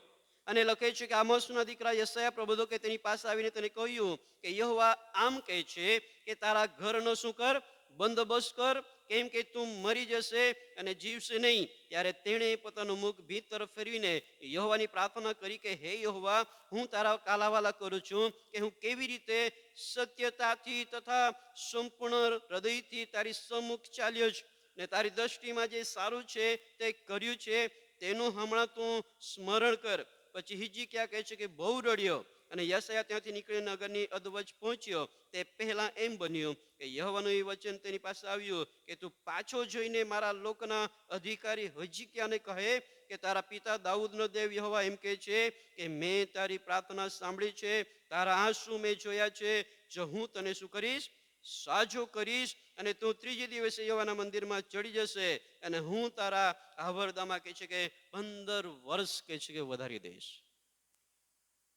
અને લખે છે કે આમોસના દીકરા યશાયા પ્રબોધો કે તેની પાસે આવીને તેને કહ્યું કે યહોવા આમ કહે છે કે તારા ઘરનો શું કર? બંદોબસ્ત કર, કેમ કે તું મરી જશે અને જીવશે નહીં. ત્યારે તેણે પોતાનું મુખ ભીત તરફ ફેરવીને યહોવાની પ્રાર્થના કરી કે હે યહોવા, હું તારા કાલાવાલા કરું છું કે હું કેવી રીતે સત્યતાથી તથા સંપૂર્ણ હૃદયથી તારી સમ્મુખ ચાલ્યો છું ને તારી દ્રષ્ટિમાં જે સારું છે તે કર્યું છે તેનું હમણાં તું સ્મરણ કર. પછી હિજકિયા કહે છે કે બહુ રડ્યો અને યશાયા ત્યાંથી નીકળીને નગરની અધવચ પહોંચ્યો. તે પહેલા એમ બન્યું કે યહોવાનું એ વચન તેની પાસે આવ્યું કે તું પાછો જોઈને મારા લોકના અધિકારી હિજકિયાને કહે કે તારા પિતા દાઉદનો દેવ યહોવા એમ કહે છે કે મેં તારી પ્રાર્થના સાંભળી છે, તારા આંસુ મેં જોયા છે. જો હું તને શું કરીશ? સાજો કરીશ અને તું ત્રીજે દિવસે યહોવાના મંદિરમાં ચડી જશે અને હું તારા આવરદામાં કહે છે કે 15 વર્ષ કહે છે કે વધારી દઈશ.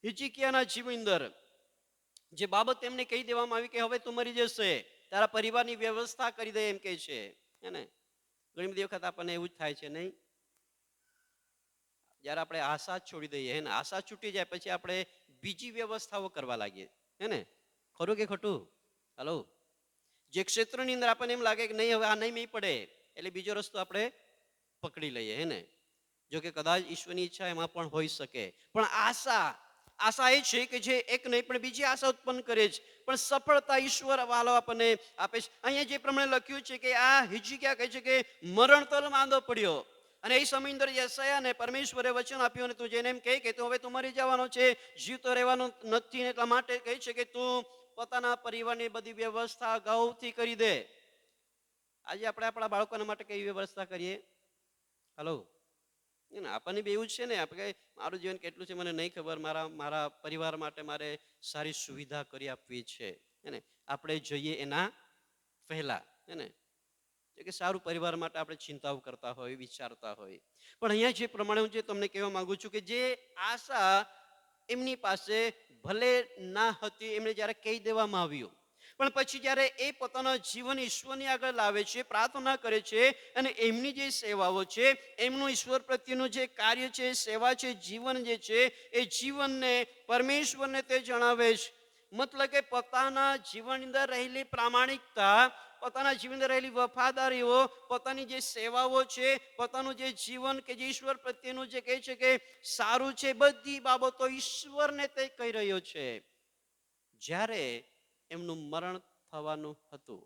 હિજકિયાના જીવન અંદર જે બાબત એમને કહી દેવામાં આવી કે હવે તું મરી જશે, તારા પરિવારની વ્યવસ્થા કરી દે એમ કહે છે. હે ઘણી બધી વખત આપણને એવું જ થાય છે નહીં? જ્યારે આપણે આશા છોડી દઈએ હે ને, આશા છૂટી જાય પછી આપણે બીજી વ્યવસ્થાઓ કરવા લાગીએ. હે ને, ખરું કે ખોટું? હલો, જે ક્ષેત્રની અંદર આપણને એમ લાગે કે નહીં હવે આ નહીં મેં પડે એટલે બીજો રસ્તો આપણે પકડી લઈએ. હે ને, જો કે કદાચ ઈશ્વરની ઈચ્છા એમાં પણ હોઈ શકે, પણ આશા એ છે કે જે એક નહીં પણ બીજી આશા ઉત્પન્ન કરે છે, પણ સફળતા ઈશ્વર વાલો આપણને આપે છે. અહીંયા જે પ્રમાણે લખ્યું છે કે આ હિજકિયા કહે છે કે મરણતોલ માંદો પડ્યો અને એ સમય અંદર યશાયાને પરમેશ્વરે વચન આપ્યું અને તું જેને એમ કહે કે તું હવે તું મરી જવાનો છે, જીવતો રહેવાનો નથી, એટલા માટે કહે છે કે તું પોતાના પરિવારની બધી વ્યવસ્થા અગાઉથી કરી દે. આજે આપણે આપણા બાળકોના માટે કઈ વ્યવસ્થા કરીએ? હલો, આપણને બી એવું જ છે ને, આપણે મારું જીવન કેટલું છે મને નહીં ખબર, મારા પરિવાર માટે મારે સારી સુવિધા કરી આપવી છે. હે ને, આપણે જોઈએ એના પહેલા. હે ને, કે સારું પરિવાર માટે આપણે ચિંતાઓ કરતા હોય, વિચારતા હોય. પણ અહીંયા જે પ્રમાણે હું જે તમને કહેવા માંગુ છું કે જે આશા એમની પાસે ભલે ના હતી, એમને જ્યારે કહી દેવામાં આવ્યું, પણ પછી જ્યારે એ પોતાના જીવન ઈશ્વરની આગળ લાવે છે, પ્રાર્થના કરે છે અને એમની જે સેવાઓ છે, એમનું ઈશ્વર પ્રત્યેનું જે કાર્ય છે, સેવા છે, જીવન જે છે, એ જીવનને પરમેશ્વરને તે જણાવે છે. મતલબ કે પોતાના જીવનની અંદર રહેલી પ્રામાણિકતા, પોતાના જીવનની રહેલી વફાદારીઓ, પોતાની જે સેવાઓ છે, પોતાનું જે જીવન કે જે ઈશ્વર પ્રત્યેનું જે કહે છે કે સારું છે, બધી બાબતો ઈશ્વરને તે કહી રહ્યો છે. જ્યારે એમનું મરણ થવાનું હતું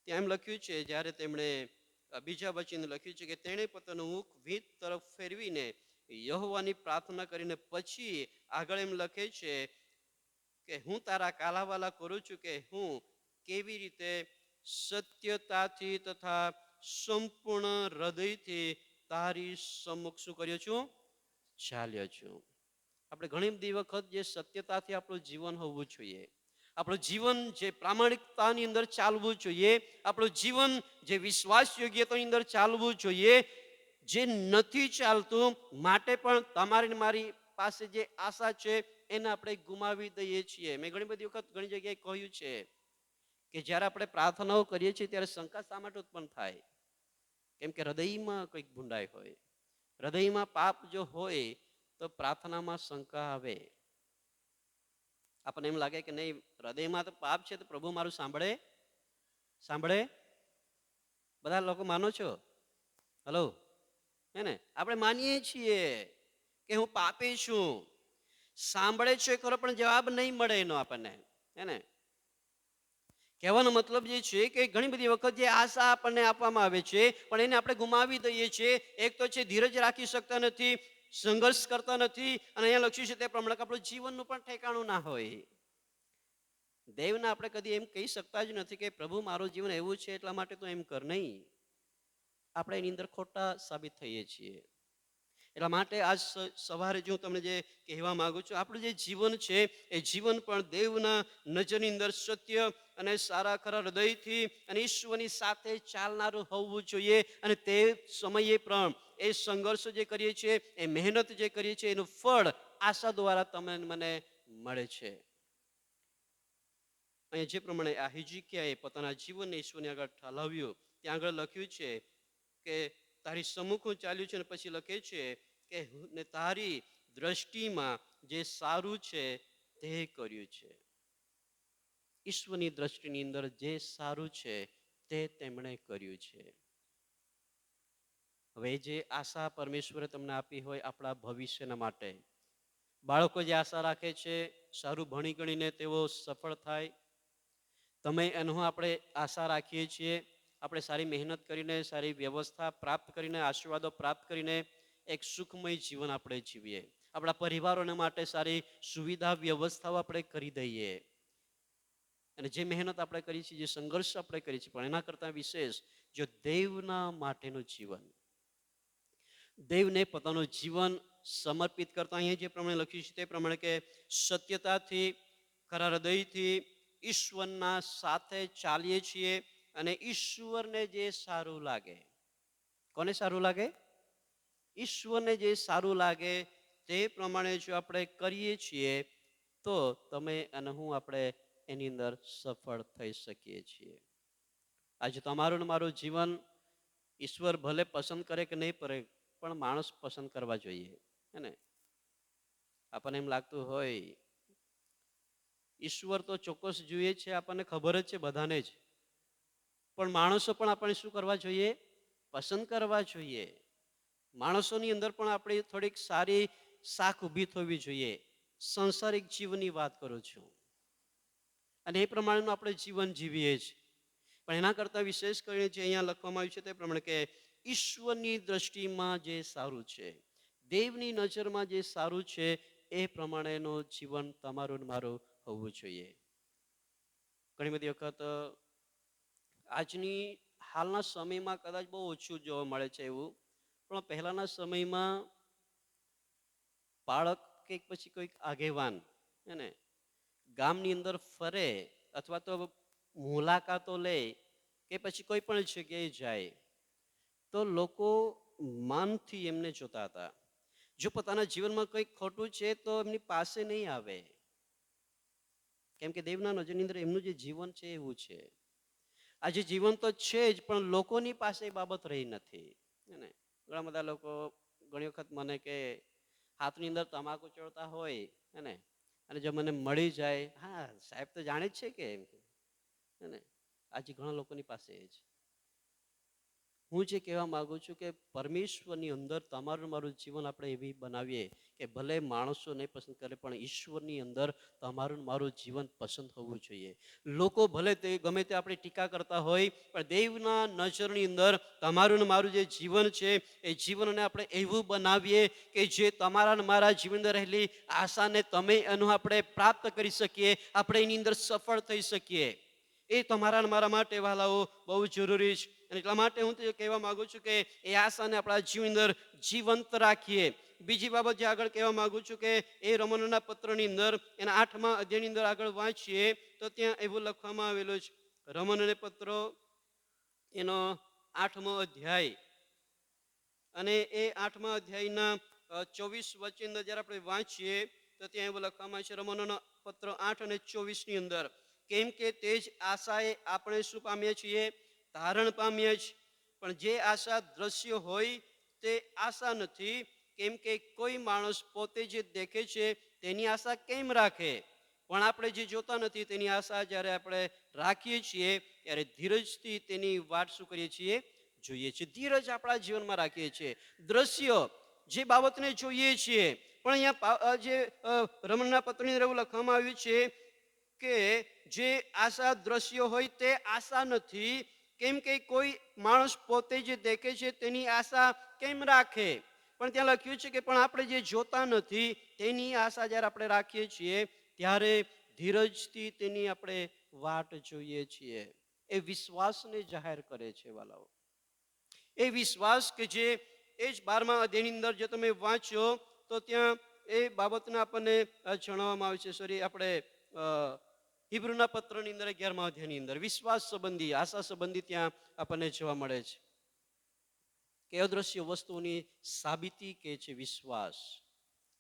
ત્યાં એમ લખ્યું છે, જ્યારે તેમણે બીજા વચન લખ્યું છે કે તેણે પોતાનું મુખ ભીત તરફ ફેરવીને યહોવાની પ્રાર્થના કરીને પછી આગળ એમ લખે છે કે હું તારા કાલાવાલા કરું છું કે હું કેવી રીતે સત્યતાથી તથા સંપૂર્ણ હૃદયથી તારી સમ્મુખ શું કર્યો છું? ચાલ્યો છું. આપણે ઘણી બધી વખત જે સત્યતાથી આપણું જીવન હોવું જોઈએ, આપણું જીવન જે પ્રામાણિકતાની અંદર ચાલવું જોઈએ, આપણું જીવન જે વિશ્વાસ યોગ્યતાની અંદર ચાલવું જોઈએ, જે નથી ચાલતું માટે પણ તમારી મારી પાસે જે આશા છે એને આપણે ગુમાવી દઈએ છીએ. મેં ઘણી બધી વખત ઘણી જગ્યાએ કહ્યું છે કે જ્યારે આપણે પ્રાર્થનાઓ કરીએ છીએ ત્યારે શંકા શા માટે ઉત્પન્ન થાય? કેમ કે હૃદયમાં કંઈક ભૂંડાઈ હોય, હૃદયમાં પાપ જો હોય તો પ્રાર્થનામાં શંકા આવે. આપણને એમ લાગે કે નહીં, હૃદયમાં તો પાપ છે તો પ્રભુ મારું સાંભળે. બધા લોકો માનો છો? હલો, હે ને, આપણે માનીએ છીએ કે હું પાપી છું, સાંભળે છે ખરો પણ જવાબ નહીં મળે એનો આપણને. હે ને, કહેવાનો મતલબ જે છે કે ઘણી બધી વખત જે આશા આપણને આપવામાં આવે છે પણ એને આપણે ગુમાવી દઈએ છીએ. એક તો છે ધીરજ રાખી શકતા નથી, સંઘર્ષ કરતા નથી, અને અહીંયા લખ્યું છે તે પ્રમાણે આપણું જીવનનું પણ ઠેકાણું ના હોય. દેવને આપણે કદી એમ કહી શકતા જ નથી કે પ્રભુ મારું જીવન એવું છે એટલા માટે તું એમ કર. નહીં, આપણે એની અંદર ખોટા સાબિત થઈએ છીએ. એટલા માટે આજ સવારે જો તમને જે કહેવા માંગુ છું, આપણું જે જીવન છે એ જીવન પણ દેવના નજરની અંદર સત્ય અને સારા ખરા હૃદયથી અને ઈશ્વરની સાથે ચાલનારું હોવું જોઈએ. અને તે સમયે પણ એ સંઘર્ષ જે કરીએ છીએ, એ મહેનત જે કરીએ છીએ, એનું ફળ આશા દ્વારા તમને મને મળે છે. અહીંયા જે પ્રમાણે આ હિજકિયાએ પોતાના જીવનને ઈશ્વરની આગળ ઠાલવ્યું, ત્યાં આગળ લખ્યું છે કે તારી સમ્મુખ ચાલ્યું છે, અને પછી લખે છે કે ને તારી દ્રષ્ટિમાં જે સારું છે તે કર્યું છે. ઈશ્વરની દ્રષ્ટિની અંદર જે સારું છે તે તેમણે કર્યું છે. હવે જે આશા પરમેશ્વરે તમને આપી હોય આપણા ભવિષ્યના માટે, બાળકો જે આશા રાખે છે સારું ભણી ગણીને તેઓ સફળ થાય, તમે એનો આપણે આશા રાખીએ છીએ. આપણે સારી મહેનત કરીને, સારી વ્યવસ્થા પ્રાપ્ત કરીને, આશીર્વાદો પ્રાપ્ત કરીને એક સુખમય જીવન આપણે જીવીએ. આપણા પરિવારોને માટે સારી સુવિધા વ્યવસ્થાઓ આપણે કરી દઈએ. અને જે મહેનત આપણે કરી છે, જે સંઘર્ષ આપણે કરી છે, પણ એના કરતાં વિશેષ જો દેવના માટેનું જીવન, દેવને પોતાનું જીવન સમર્પિત કરતા, અહીંયા જે પ્રમાણે લખ્યું છે તે પ્રમાણે કે સત્યતાથી, ખરા હૃદયથી ઈશ્વરના સાથે ચાલીએ છીએ, અને ઈશ્વરને જે સારું લાગે. કોને સારું લાગે? ઈશ્વરને જે સારું લાગે તે પ્રમાણે જો આપણે કરીએ છીએ તો તમે અને હું આપણે એની અંદર સફળ થઈ શકીએ છીએ. આજે તમારું ને મારું જીવન ઈશ્વર ભલે પસંદ કરે કે નહીં કરે, પણ માણસ પસંદ કરવા જોઈએ. હે ને? આપણને એમ લાગતું હોય ઈશ્વર તો ચોક્કસ જોઈએ છે, આપણને ખબર જ છે બધાને જ, પણ માણસો પણ આપણે શું કરવા જોઈએ? પસંદ કરવા જોઈએ. માણસોની અંદર પણ આપણે થોડીક સારી શાખ ઊભી થવી જોઈએ. સંસારિક જીવનની વાત કરું છું, અને એ પ્રમાણેનું આપણે જીવન જીવીએ છીએ. પણ એના કરતાં વિશેષ કરીને જે અહીંયા લખવામાં આવ્યું છે તે પ્રમાણે કે ઈશ્વરની દ્રષ્ટિમાં જે સારું છે, દેવની નજરમાં જે સારું છે, એ પ્રમાણેનું જીવન તમારું ને મારું હોવું જોઈએ. ઘણી બધી વખત આજની હાલના સમયમાં કદાચ બહુ ઓછું જોવા મળે છે એવું, પણ પહેલાના સમયમાં બાળક કે પછી કોઈક આગેવાન એને ગામની અંદર ફરે અથવા તો મુલાકાતો લે કે પછી કોઈ પણ જગ્યાએ જાય તો લોકો માનથી એમને જોતા હતા. જો પોતાના જીવનમાં કંઈક ખોટું છે તો એમની પાસે નહીં આવે, કેમ કે દેવના નજરની અંદર એમનું જે જીવન છે એવું છે. આજે જીવન તો છે જ, પણ લોકોની પાસે એ બાબત રહી નથી. ને ઘણા બધા લોકો ઘણી વખત મને કે હાથની અંદર તમાકુ ચોળતા હોય ને, અને જો મને મળી જાય, હા સાહેબ તો જાણે જ છે કે એમ કે, ને આજે ઘણા લોકોની પાસે જ. હું જે કહેવા માંગુ છું કે પરમેશ્વરની અંદર તમારું મારું જીવન આપણે એવી બનાવીએ કે ભલે માણસો નહીં પસંદ કરે, પણ ઈશ્વરની અંદર તમારું મારું જીવન પસંદ હોવું જોઈએ. લોકો ભલે તે ગમે તે આપણી ટીકા કરતા હોય, પણ દેવના નજરની અંદર તમારું ને મારું જે જીવન છે એ જીવનને આપણે એવું બનાવીએ કે જે તમારા ને મારા જીવન અંદર રહેલી આશાને તમે એનું આપણે પ્રાપ્ત કરી શકીએ, આપણે એની અંદર સફળ થઈ શકીએ. એ તમારા ને મારા માટે વહાલાઓ બહુ જરૂરી છે. અને એટલા માટે હું તો કહેવા માંગુ છું કે એ આશાને આપણા જીવન અંદર જીવંત રાખીએ. બીજી બાબત જે આગળ કહેવા માંગુ છું કે એ રોમનોના પત્રની અંદર એના 8મા અધ્યાયની અંદર આગળ વાંચીએ તો ત્યાં એવું લખવામાં આવેલું છે. રોમનોના પત્રો એનો 8મો અધ્યાય, અને એ 8મા અધ્યાયના 24 વચ્ચે અંદર જ્યારે આપણે વાંચીએ તો ત્યાં એવું લખવામાં આવે છે, રોમનોના પત્ર 8 અને 24ની અંદર, કેમ કે તે જ આશાએ આપણે શું પામીએ છીએ? તારણ પામીએ છીએ. પણ જે આશા દ્રશ્ય હોય તે આશા નથી, કેમ કે કોઈ માણસ પોતે જે દેખે છે તેની આશા કેમ રાખે? પણ આપણે જે જોતા નથી તેની આશા જ્યારે આપણે રાખીએ છીએ ત્યારે ધીરજથી તેની વાટ શું કરીએ છીએ? જોઈએ છીએ. ધીરજ આપણા જીવનમાં રાખીએ છીએ. દ્રશ્ય જે બાબતને જોઈએ છીએ, પણ અહીંયા જે રોમનના પત્રની અંદર એવું લખવામાં આવ્યું છે કે જે આશા દ્રશ્ય હોય તે આશા નથી, કેમ કે કોઈ માણસ પોતે જે દેખે છે તેની આશા કેમ રાખે? પણ ત્યાં લખ્યું છે કે પણ આપણે જે જોતા નથી તેની આશા જ્યારે આપણે રાખીએ છીએ ત્યારે ધીરજથી તેની આપણે વાટ જોઈએ છીએ. એ વિશ્વાસને જાહેર કરે છે વાલાઓ. એ વિશ્વાસ કે જે એ જ 12મા અધ્યાયની અંદર જો તમે વાંચો તો ત્યાં એ બાબતને આપણને જણાવવામાં આવે છે. સોરી, આપણે હિબ્રુના પત્રની અંદર 11મા અધ્યાયની અંદર વિશ્વાસ સંબંધી, આશા સંબંધી ત્યાં આપણને જોવા મળે છે કે અદ્રશ્ય વસ્તુઓની સાબિતી કે છે વિશ્વાસ,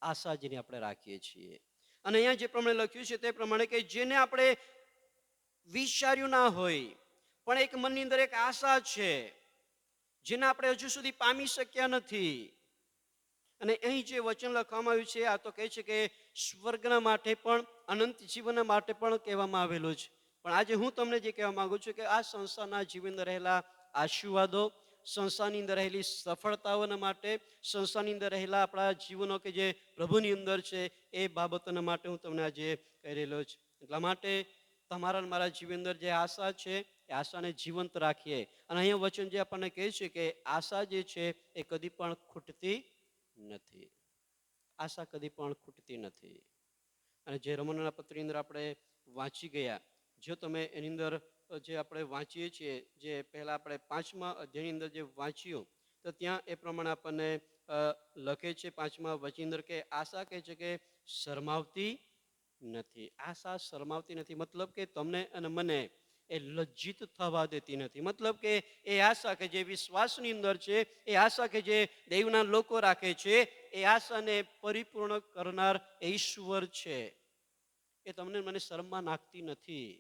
આશા જેને આપણે રાખીએ છીએ. અને અહીંયા જે પ્રમાણે લખ્યું છે તે પ્રમાણે કે જેને આપણે વિચાર્યું ના હોય પણ એક મનની અંદર એક આશા છે, જેને આપણે હજુ સુધી પામી શક્યા નથી. અને અહીં જે વચન લખવામાં આવ્યું છે આ તો કહે છે કે સ્વર્ગના માટે પણ, અનંત જીવનના માટે પણ કહેવામાં આવેલું છે. પણ આજે હું તમને જે કહેવા માંગુ છું કે આ સંસારના જીવનમાં રહેલા આશીર્વાદો, સંસારની અંદર રહેલી સફળતાઓના માટે, સંસારની અંદર રહેલા આપણા જીવનો કે જે પ્રભુની અંદર છે એ બાબતોના માટે હું તમને આજે કહી રહેલો છું. એટલા માટે તમારા મારા જીવન અંદર જે આશા છે એ આશાને જીવંત રાખીએ. અને અહીંયા વચન જે આપણને કહે છે કે આશા જે છે એ કદી પણ ખૂટતી નથી. આશા કદી પણ ખૂટતી નથી. અને જે રોમનોના પત્રની અંદર આપણે વાંચી ગયા, જો તમે એની અંદર જે આપણે વાંચીએ છીએ, જે પહેલા આપણે 5મા અધ્યાયની અંદર જે વાંચ્યું તો ત્યાં એ પ્રમાણે આપણને લખે છે 5મા વચન અંદર કે આશા કહે છે કે શરમાવતી નથી. આશા શરમાવતી નથી, મતલબ કે તમને અને મને એ લજ્જિત થવા દેતી નથી. મતલબ કે એ આશા કે જે વિશ્વાસની અંદર છે, એ આશા કે જે દૈવના લોકો રાખે છે, એ આશાને પરિપૂર્ણ કરનાર એ ઈશ્વર છે. એ તમને મને શરમમાં નાખતી નથી.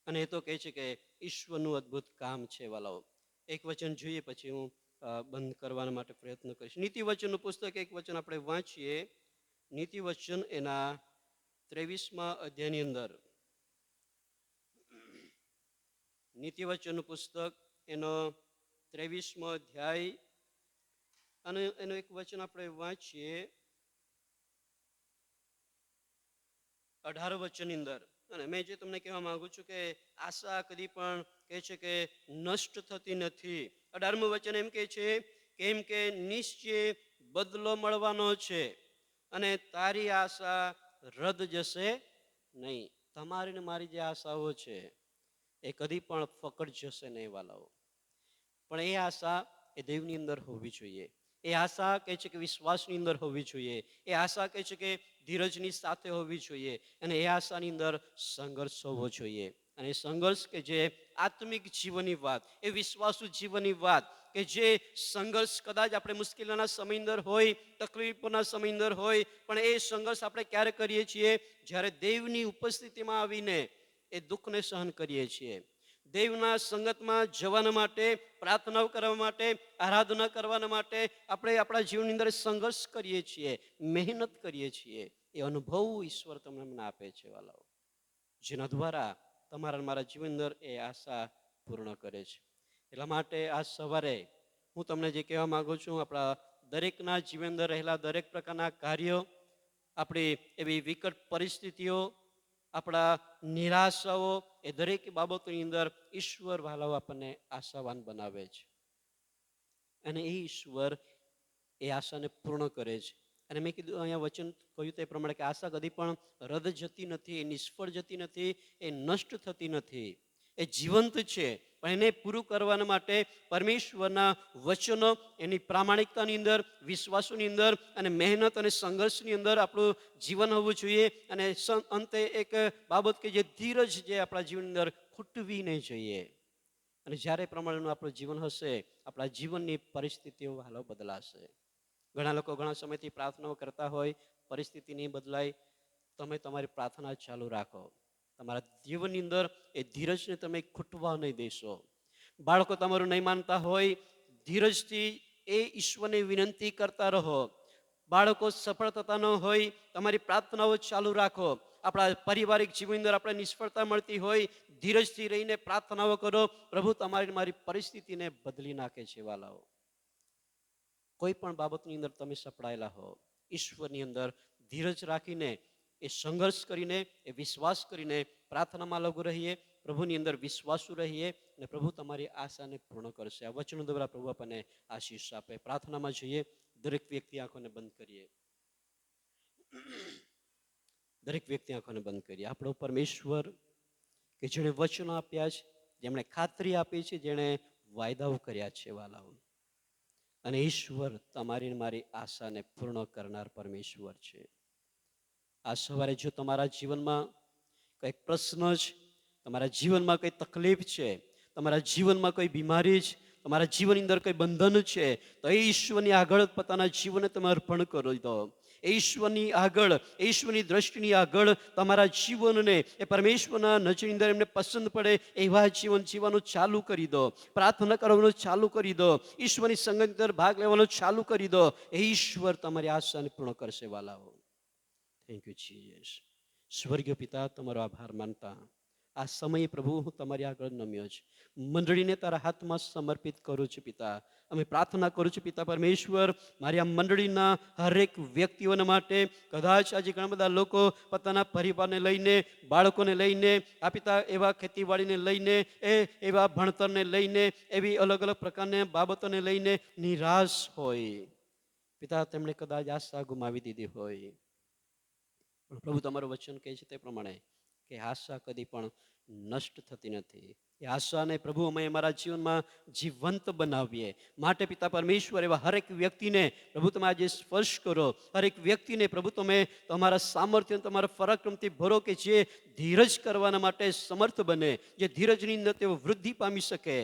અને એ તો કહે છે કે ઈશ્વરનું અદ્ભુત કામ છે વાલાઓ. એક વચન જોઈએ પછી હું બંધ કરવા માટે પ્રયત્ન કરીશ. નીતિ વચનનું પુસ્તક એક વચન આપણે વાંચીએ. નીતિ વચન એના 23મા અધ્યાયની અંદર, નીતિ વચનનું પુસ્તક એનો 23મો અધ્યાય અને એનું એક વચન આપણે વાંચીએ 18 વચનની અંદર. અને મેં જે તમને કહેવા માંગુ છું કે આશા કદી પણ કહે છે કે નષ્ટ થતી નથી. 18મું વચન એમ કહે છે કેમ કે નિશ્ચય બદલો મળવાનો છે અને તારી આશા રદ જશે નહીં. તમારી ને મારી જે આશાઓ છે એ કદી પણ ફકડ જશે નહીં વાલાઓ. પણ એ આશા એ દેવની અંદર હોવી જોઈએ. એ આશા કહે છે કે વિશ્વાસની અંદર હોવી જોઈએ. એ આશા કહે છે કે ધીરજની સાથે હોવી જોઈએ. અને એ આશાની અંદર સંઘર્ષ હોવો જોઈએ. અને સંઘર્ષ કે જે આત્મિક જીવનની વાત, એ વિશ્વાસુ જીવનની વાત, કે જે સંઘર્ષ કદાચ આપણે મુશ્કેલીના સમય અંદર હોય, તકલીફોના સમય અંદર હોય, પણ એ સંઘર્ષ આપણે ક્યારે કરીએ છીએ? જ્યારે દેવની ઉપસ્થિતિમાં આવીને એ દુઃખને સહન કરીએ છીએ. દેવના સંગતમાં જવાના માટે, પ્રાર્થનાઓ કરવા માટે, આરાધના કરવાના માટે આપણે આપણા જીવનની અંદર સંઘર્ષ કરીએ છીએ, મહેનત કરીએ છીએ. એ અનુભવ ઈશ્વર તમને મને આપે છે વાલાઓ, જેના દ્વારા તમારા મારા જીવન અંદર એ આશા પૂર્ણ કરે છે. એટલા માટે આ સવારે હું તમને જે કહેવા માંગુ છું, આપણા દરેકના જીવન અંદર રહેલા દરેક પ્રકારના કાર્યો, આપણી એવી વિકટ પરિસ્થિતિઓ, આપણા નિરાશાઓ, એ દરેક બાબતોની અંદર ઈશ્વર વાલાઓ આપણને આશાવાન બનાવે છે. અને એ ઈશ્વર એ આશાને પૂર્ણ કરે છે. અને મેં કીધું અહીંયા વચન કહ્યું તે પ્રમાણે કે આશા કદી પણ રદ જતી નથી, એ નિષ્ફળ જતી નથી, એ નષ્ટ થતી નથી, એ જીવંત છે. પણ એને પૂરું કરવા માટે પરમેશ્વરના વચનો, એની પ્રામાણિકતાની અંદર, વિશ્વાસોની અંદર અને મહેનત અને સંઘર્ષની અંદર આપણું જીવન હોવું જોઈએ. અને અંતે એક બાબત કે જે ધીરજ જે આપણા જીવનની અંદર ખૂટવી નહીં જોઈએ. અને જ્યારે પ્રમાણેનું આપણું જીવન હશે, આપણા જીવનની પરિસ્થિતિઓ હાલો બદલાશે. ઘણા લોકો ઘણા સમયથી પ્રાર્થનાઓ કરતા હોય, પરિસ્થિતિ નહીં બદલાય, તમે તમારી પ્રાર્થના ચાલુ રાખો. તમારા જીવનની અંદર એ ધીરજને તમે ખૂટવા નહીં દેશો. બાળકો તમારું નહીં માનતા હોય, ધીરજથી એ ઈશ્વરને વિનંતી કરતા રહો. બાળકો સફળ થતા ન હોય, તમારી પ્રાર્થનાઓ ચાલુ રાખો. આપણા પારિવારિક જીવન અંદર આપણે નિષ્ફળતા મળતી હોય, ધીરજથી રહીને પ્રાર્થનાઓ કરો. પ્રભુ તમારી મારી પરિસ્થિતિને બદલી નાખે છે વાલાઓ. કોઈ પણ બાબતની અંદર તમે સપડાયેલા હો, ઈશ્વરની અંદર ધીરજ રાખીને, એ સંઘર્ષ કરીને, એ વિશ્વાસ કરીને પ્રાર્થનામાં લાગુ રહીએ, પ્રભુની અંદર વિશ્વાસુ રહીએ, અને પ્રભુ તમારી આશાને પૂર્ણ કરશે. આ વચનો દ્વારા પ્રભુ આપણને આશીષ આપે. પ્રાર્થનામાં જઈએ. દરેક વ્યક્તિ આંખોને બંધ કરીએ. દરેક વ્યક્તિ આંખોને બંધ કરી. આપણો પરમેશ્વર કે જેણે વચનો આપ્યા છે, જેમણે ખાતરી આપી છે, જેણે વાયદાઓ કર્યા છે વાલાઓ. અને ઈશ્વર તમારી મારી આશાને પૂર્ણ કરનાર પરમેશ્વર છે. આ સવારે જો તમારા જીવનમાં કંઈક પ્રશ્ન છે, તમારા જીવનમાં કંઈ તકલીફ છે, તમારા જીવનમાં કોઈ બીમારી છે, તમારા જીવનની અંદર કંઈ બંધન છે, તો એ ઈશ્વરની આગળ પોતાના જીવનને તમે અર્પણ કરી દો. ઈશ્વરની આગળ, ઈશ્વરની દ્રષ્ટિની આગળ તમારા જીવનને એ પરમેશ્વરના નજરની અંદર એમને પસંદ પડે એવા જીવન જીવવાનું ચાલુ કરી દો. પ્રાર્થના કરવાનું ચાલુ કરી દો. ઈશ્વરની સંગતની અંદર ભાગ લેવાનું ચાલુ કરી દો. એ ઈશ્વર તમારી આશાને પૂર્ણ કરશે વાલાઓ. Thank you Jesus. સ્વર્ગીય પિતા, તમારો આભાર માનતા આ સમયે પ્રભુ હું તમારી આગળ નમ્યો છું. મંડળીને તારા હાથમાં સમર્પિત કરું છું પિતા. અમે પ્રાર્થના કરું છું પિતા પરમેશ્વર, મારી આ મંડળીના હરેક વ્યક્તિઓને માટે કદાચ આજે ઘણા બધા લોકો પોતાના પરિવારને લઈને, બાળકોને લઈને, આ પિતા એવા ખેતીવાડીને લઈને, એવા ભણતરને લઈને, એવી અલગ અલગ પ્રકારની બાબતોને લઈને નિરાશ હોય પિતા. તેમણે કદાચ આશા ગુમાવી દીધી હોય. પણ પ્રભુ તમારું વચન કહે છે તે પ્રમાણે કે આશા કદી પણ નષ્ટ થતી નથી. એ આશાને પ્રભુ અમે અમારા જીવનમાં જીવંત બનાવીએ માટે પિતા પરમેશ્વર એવા હરેક વ્યક્તિને પ્રભુ તમે આજે સ્પર્શ કરો. હરેક વ્યક્તિને પ્રભુ તમે તમારા સામર્થ્ય, તમારા પરાક્રમથી ભરો કે જે ધીરજ કરવાના માટે સમર્થ બને, જે ધીરજની અંદર તેઓ વૃદ્ધિ પામી શકે.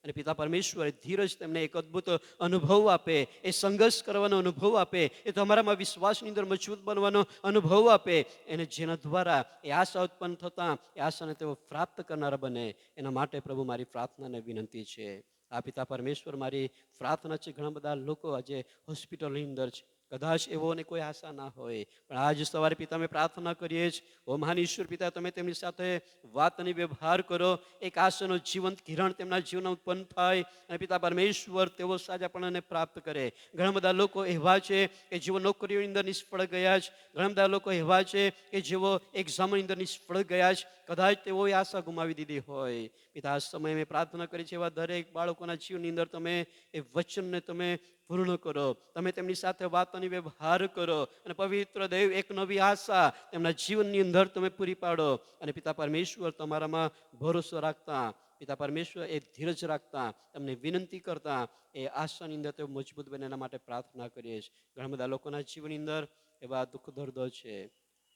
અને પિતા પરમેશ્વર ધીરજ તેમને એક અદ્ભુત અનુભવ આપે, એ સંઘર્ષ કરવાનો અનુભવ આપે, એ તમારામાં વિશ્વાસની અંદર મજબૂત બનવાનો અનુભવ આપે. એને જેના દ્વારા એ આશા ઉત્પન્ન થતાં એ આશાને તેઓ પ્રાપ્ત કરનારા બને. એના માટે પ્રભુ મારી પ્રાર્થનાને વિનંતી છે. આ પિતા પરમેશ્વર મારી પ્રાર્થના છે. ઘણા બધા લોકો આજે હોસ્પિટલની અંદર છે, કદાચ એવોને કોઈ આશા ના હોય, પણ આજ સવારે પિતા અમે પ્રાર્થના કરીએ છીએ, ઓ મહાન ઈશ્વર પિતા, તમે તેમની સાથે વાત અને વ્યવહાર કરો. એક આશાનો જીવંત કિરણ તેમના જીવનમાં ઉત્પન્ન થાય અને પિતા પરમેશ્વર તેઓ સાજાપણાને પ્રાપ્ત કરે. ઘણા બધા લોકો એવા છે કે જેઓ નોકરીઓની અંદર નિષ્ફળ ગયા છે. ઘણા બધા લોકો એવા છે કે જેઓ એક્ઝામની અંદર નિષ્ફળ ગયા છે. કદાચ તેઓએ આશા ગુમાવી દીધી હોય. પિતા આ સમયે મેં પ્રાર્થના કરી છે, એવા દરેક બાળકોના જીવનની અંદર તમે એ વચનને તમે પૂર્ણ કરો. તમે તેમની સાથે વાતોની વ્યવહાર કરો અને પવિત્ર દેવ એક નવી આશા તેમના જીવનની અંદર તમે પૂરી પાડો. અને પિતા પરમેશ્વર તમારામાં ભરોસો રાખતા, પિતા પરમેશ્વર એ ધીરજ રાખતા, તમને વિનંતી કરતા એ આશાની અંદર તેઓ મજબૂત બને એના માટે પ્રાર્થના કરીએ છીએ. ઘણા બધા લોકોના જીવનની અંદર એવા દુઃખ દર્દો છે,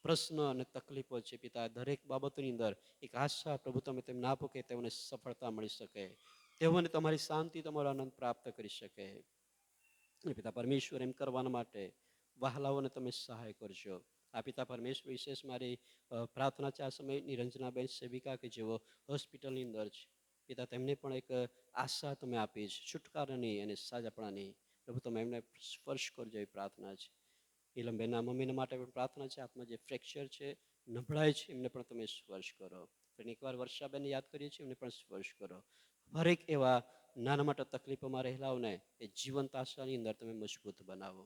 પ્રશ્ન અને તકલીફો છે પિતા. દરેક બાબતોની અંદર એક આશા પ્રભુ તમે તેમને આપો કે તેઓને સફળતા મળી શકે, તેઓને તમારી શાંતિ, તમારો આનંદ પ્રાપ્ત કરી શકે. પિતા પરમેશ્વર એમ કરવાના માટે વહાલાઓને તમે સહાય કરજો. આ પિતા પરમેશ્વર વિશેષ મારી પ્રાર્થના છે આ સમયે નિરંજનાબેન સેવિકા કે જેઓ હોસ્પિટલની અંદર છે પિતા, તેમને પણ એક આશા તમે આપી છે છુટકારાની અને સાજાપણાની. પ્રભુ તમે એમને સ્પર્શ કરજો એવી પ્રાર્થના છે. નીલમબેનના મમ્મીને માટે પણ પ્રાર્થના છે. હાથમાં જે ફ્રેક્ચર છે, નબળાઈ છે, એમને પણ તમે સ્પર્શ કરો. પણ એકવાર વર્ષાબેનને યાદ કરીએ છીએ, એમને પણ સ્પર્શ કરો. હરેક એવા નાના મોટા તકલીફોમાં રહેલાઓને એ જીવંત આશાની અંદર તમે મજબૂત બનાવો.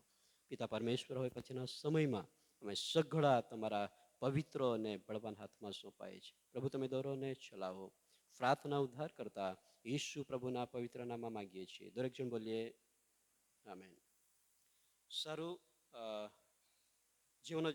પિતા પરમેશ્વર હોય પછીના સમયમાં અમે સઘળા તમારા પવિત્ર અને બળવાન હાથમાં સોંપાય છે. પ્રભુ તમે દોરોને ચલાવો. પ્રાર્થના ઉદ્ધાર કરતા ઈસુ પ્રભુના પવિત્ર નામમાં માંગીએ છીએ. દરેક જણ બોલીએ આમેન. સારું. જીવન